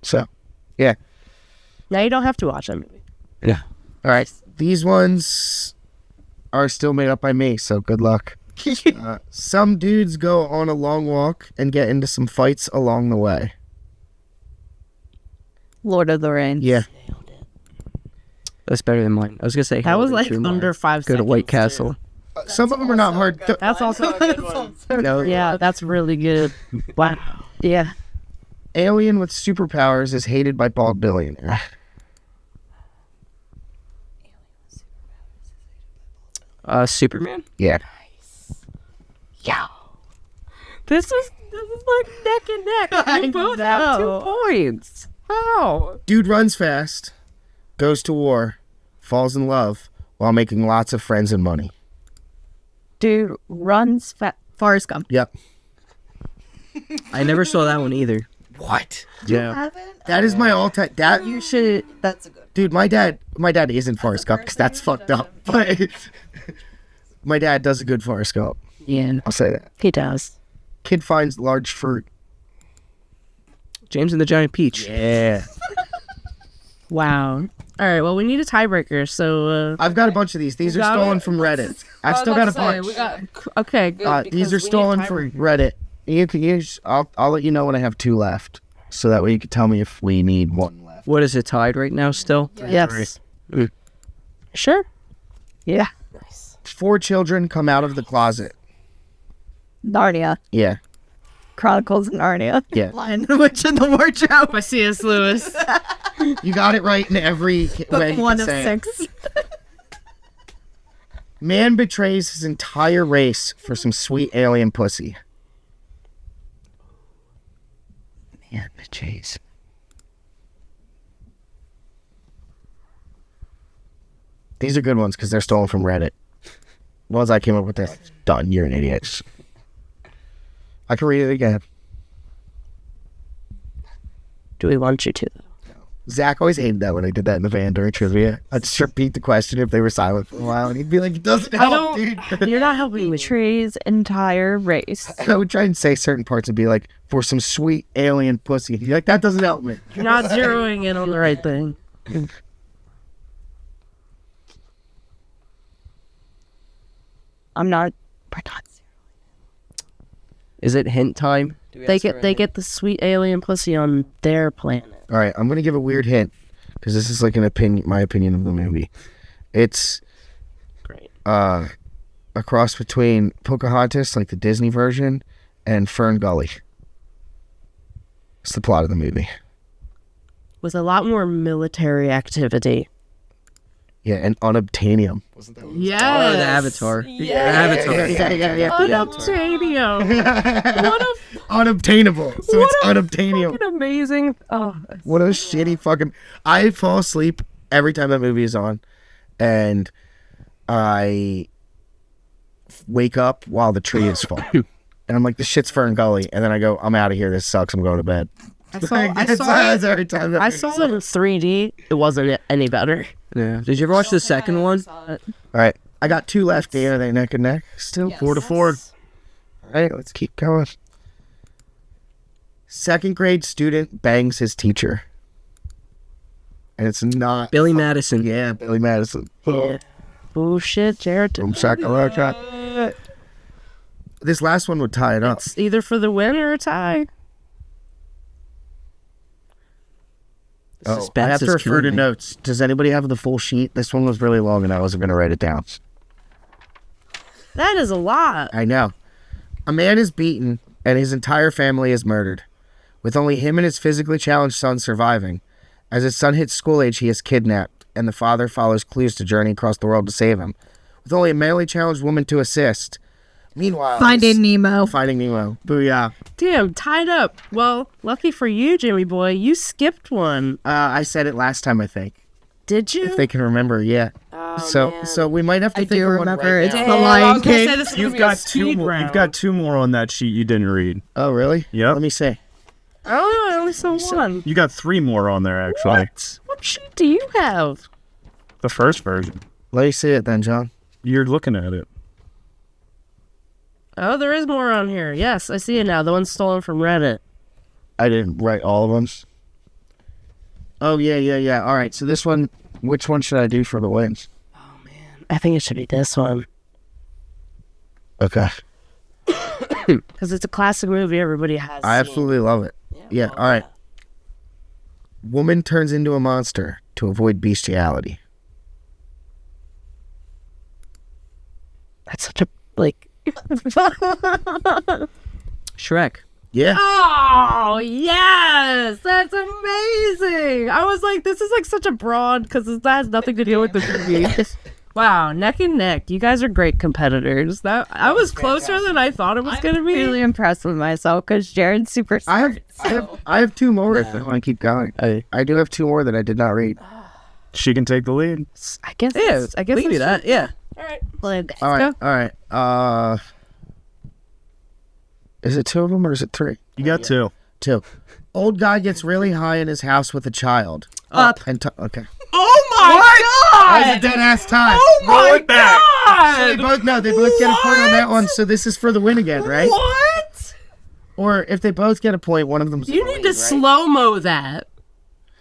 So, yeah. Now you don't have to watch that movie. Yeah. All right. These ones are still made up by me, so good luck. Some dudes go on a long walk and get into some fights along the way. Lord of the Rings. Yeah. That's better than mine. I was gonna say That was Hellraiser like mine. under 5 Go seconds. to White too. Castle. Some of them are not hard. That's also a good one. No. Yeah, that's really good. Wow. Yeah. Alien with superpowers is hated by bald billionaire. Superman. Yeah. This is like neck and neck. You both have 2 points. How? Dude runs fast, goes to war, falls in love while making lots of friends and money. Dude runs Forrest Gump. Yep. I never saw that one either. What? Yeah. That is my all-time. That You should. That's a good. dude. My dad isn't Forrest Gump because that's fucked up. But my dad does a good Forrest Gump. Yeah, I'll say that. he does. Kid finds large fruit. James and the Giant Peach. Yeah. Wow. All right. Well, we need a tiebreaker. So I've got a bunch of these. These are got stolen it? from Reddit. I've still got a bunch. okay. Good, These are stolen from Reddit. I'll let you know when I have 2 left, so that way you can tell me if we need 1 left. What is it tied right now still? Yes. Sure. Yeah. 4 children come out of the closet. Narnia. Yeah. Chronicles of Narnia. Yeah. Lion, the Witch, and the Wardrobe. By C.S. Lewis. You got it right in every way you One can of say it. 6. Man betrays his entire race for some sweet alien pussy. Man betrays. These are good ones because they're stolen from Reddit. The ones I came up with, they're done. You're an idiot. I can read it again. Do we want you to? Zach always hated that when I did that in the van during trivia. I'd just repeat the question if they were silent for a while, and he'd be like, it doesn't help, dude. You're not helping me. Betrays entire race. And I would try and say certain parts and be like, for some sweet alien pussy. You're like, that doesn't help me. You're not zeroing in on the right thing. We're not. Is it hint time? They get the sweet alien pussy on their planet. All right, I'm going to give a weird hint because this is like my opinion of the movie. It's Great. a cross between Pocahontas, like the Disney version, and Fern Gully. It's the plot of the movie. With a lot more military activity. Yeah, and unobtainium. Yes. Oh, the Avatar. Yeah. Avatar. Yeah. Unobtainium. What a Unobtainable. So what it's a unobtainium. fucking amazing. Oh, What a shitty fucking... I fall asleep every time that movie is on, and I wake up while the tree is falling. And I'm like, this shit's Fern Gully. And then I go, I'm out of here. This sucks. I'm going to bed. I saw it in 3D. It wasn't any better. Yeah. Did you ever watch the second one? All right. I got 2 left here. Are they neck and neck? Still 4-4. All right. Let's keep going. 2nd grade student bangs his teacher. And it's not... Billy Madison. Yeah, Billy Madison. Yeah. Bullshit, Jared. Boom, shakalaka. This last one would tie it up. It's either for the win or a tie. I Suspense have to is refer to killing me. notes. Does anybody have the full sheet? This one was really long and I wasn't going to write it down. That is a lot. I know. A man is beaten and his entire family is murdered, with only him and his physically challenged son surviving. As his son hits school age, he is kidnapped, and the father follows clues to journey across the world to save him, with only a mentally challenged woman to assist. Meanwhile... Finding Nemo. Finding Nemo. Booyah. Damn, tied up. Well, lucky for you, Jimmy boy, you skipped one. I said it last time, I think. Did you? If they can remember, yeah. So we might have to I think do of one remember. right It's now. The Lion King. You've got 2 more. You've got 2 more on that sheet you didn't read. Oh, really? Yep. Let me see. Oh, I only saw one. You got 3 more on there, actually. What sheet do you have? The first version. Let me see it then, John. You're looking at it. Oh, there is more on here. Yes, I see it now. The one stolen from Reddit. I didn't write all of them. Oh, yeah. All right, so this one, which one should I do for the wins? I think it should be this one. Okay. Because it's a classic movie everybody has I seen. absolutely love it. Yeah, all right. Woman turns into a monster to avoid bestiality. That's such a, like... Shrek. Yeah. Oh, yes! That's amazing! I was like, this is like such a broad, because that has nothing to do with the movie. Wow, neck and neck. You guys are great competitors. I was closer than I thought it was going to be. Really impressed with myself because Jared's super I have 2 more if I want to keep going. I do have 2 more that I did not read. She can take the lead. I guess. Yeah, I guess we can do that. Yeah. All right. Let's All go. right. Is it 2 of them or is it 3? You got 2. 2. Old guy gets really high in his house with a child. Up. And okay. Oh my That was a dead ass tie. Oh my So they god! both get a point on that one. So this is for the win again, right? What? Or if they both get a point, one of them's You need to slow-mo that.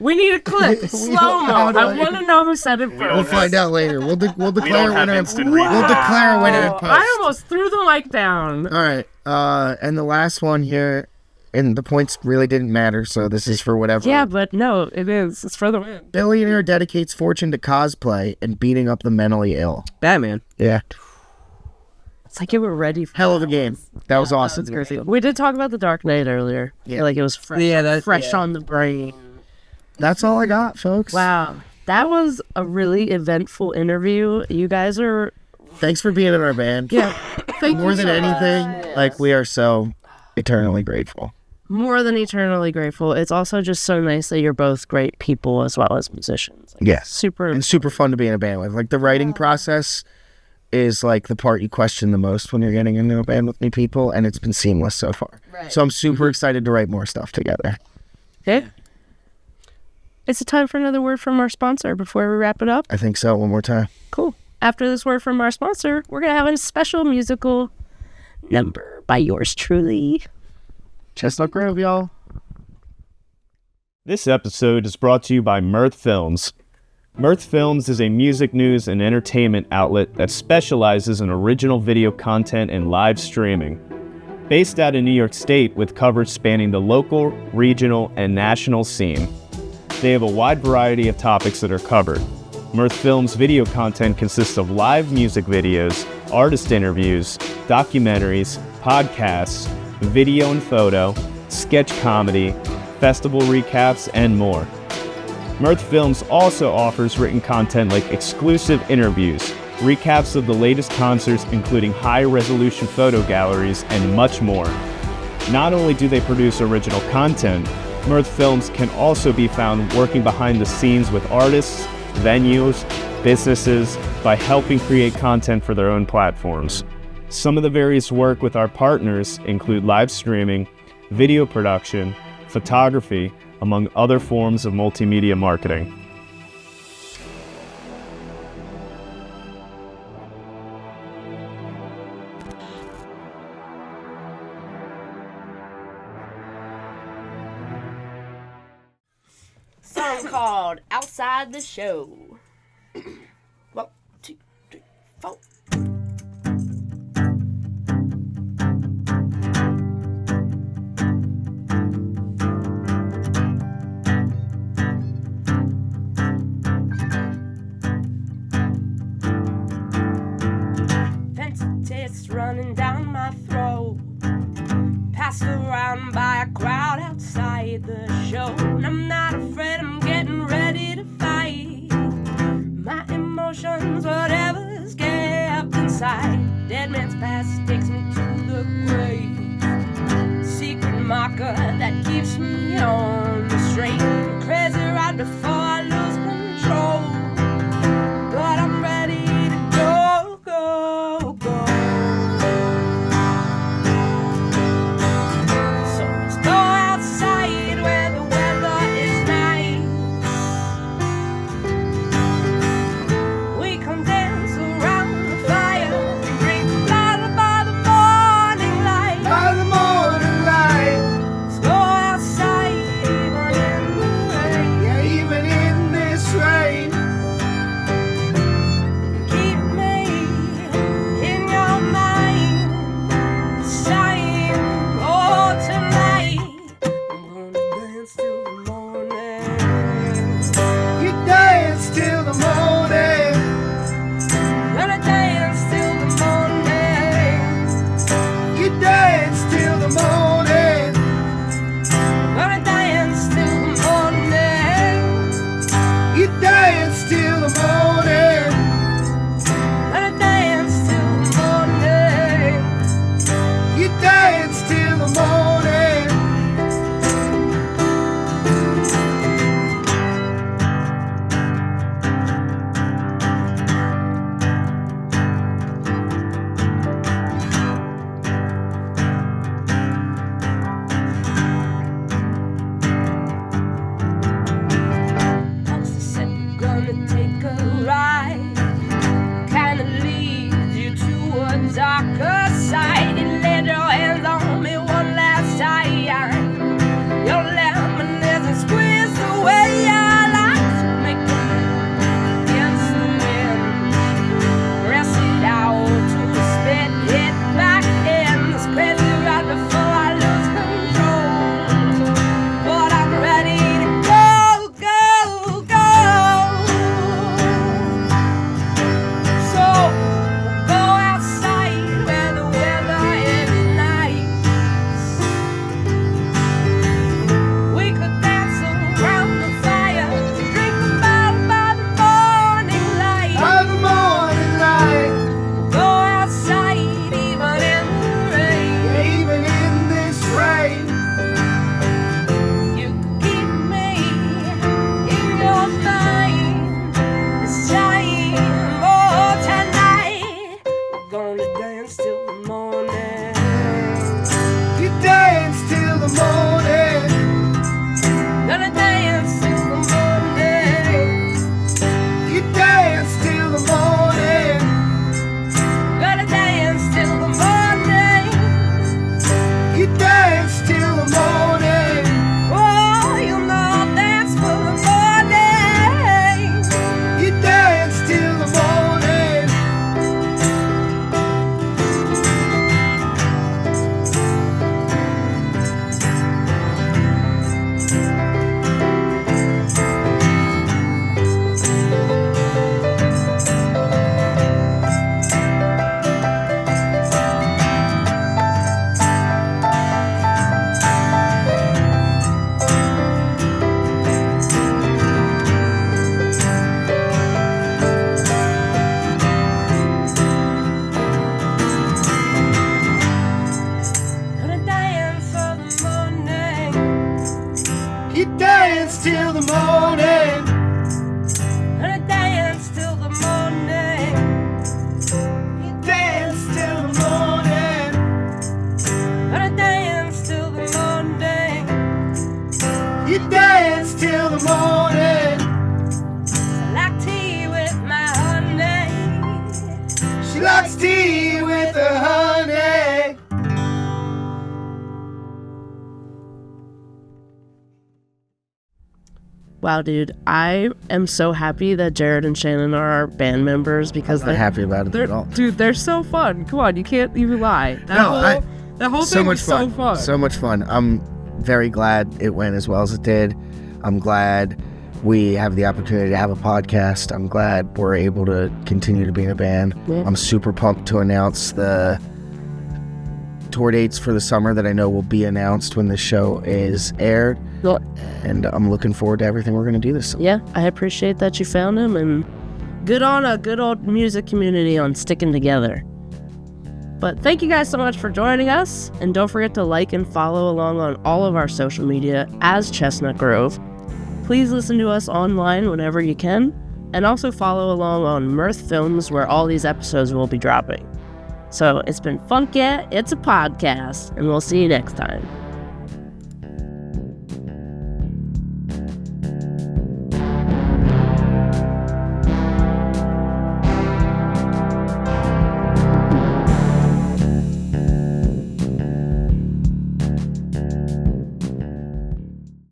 We need a clip. Slow-mo. I want to know who said it first. We'll find out later. We'll declare a winner. instant We'll declare a winner in post. I almost threw the mic down. All right. And the last one here, and the points really didn't matter, so this is for whatever. Yeah, but no, it is. It's for the win. Billionaire dedicates fortune to cosplay and beating up the mentally ill. Batman. Yeah. It's like you were ready for Hell of a game. That was awesome. That's crazy. We did talk about the Dark Knight earlier. Yeah. Like it was fresh, on the brain. That's all I got, folks. Wow. That was a really eventful interview. You guys are... Thanks for being in our band. Yeah. Thank More you than so anything, much. like, we are so eternally grateful. More than eternally grateful. It's also just so nice that you're both great people as well as musicians. Like, Yes. Super. And super fun to be in a band with. Like, the writing process is, like, the part you question the most when you're getting into a band with new people, and it's been seamless so far. Right. So I'm super excited to write more stuff together. Okay. It's a time for another word from our sponsor before we wrap it up. I think so. One more time. Cool. After this word from our sponsor, we're going to have a special musical number by yours truly. Chestnut Grove, y'all. This episode is brought to you by Mirth Films. Mirth Films is a music news and entertainment outlet that specializes in original video content and live streaming. Based out of New York State with coverage spanning the local, regional, and national scene. They have a wide variety of topics that are covered. Mirth Films video content consists of live music videos, artist interviews, documentaries, podcasts, video and photo, sketch comedy, festival recaps, and more. Mirth Films also offers written content like exclusive interviews, recaps of the latest concerts including high-resolution photo galleries, and much more. Not only do they produce original content, Mirth Films can also be found working behind the scenes with artists, venues, businesses by helping create content for their own platforms. Some of the various work with our partners include live streaming, video production, photography, among other forms of multimedia marketing. Song called Outside the Show. 1, 2, 3, 4. Taste running down my throat, passed around by a crowd outside the show. And I'm not afraid, I'm getting ready to fight my emotions, whatever's kept inside. Dead man's past takes me to the grave, secret marker that keeps me on the straight. Crazy right before I lose control, but I'm ready to go, go, go. So let's go outside where the weather is nice. We can dance around the fire and drink water by the morning light. By the morning light. Let's go outside dance till the morning. Gonna dance till the morning. You dance till the morning. Gonna dance till the morning. You dance till the morning. I like tea with my honey. She likes tea with her honey. Wow, dude, I am so happy that Jared and Shannon are our band members because I'm not happy about it at all. Dude, they're so fun. Come on, you can't even lie. That whole So thing much was fun. so fun. So much fun. I'm very glad it went as well as it did. I'm glad we have the opportunity to have a podcast. I'm glad we're able to continue to be in a band. Yeah. I'm super pumped to announce the tour dates for the summer that I know will be announced when the show is aired. Well, And I'm looking forward to everything we're going to do this summer. yeah, I appreciate that you found him, and good on a good old music community on sticking together. But thank you guys so much for joining us, and don't forget to like and follow along on all of our social media as Chestnut Grove. Please listen to us online whenever you can, and also follow along on Mirth Films where all these episodes will be dropping. So it's been Funk Yeah, it's a podcast, and we'll see you next time.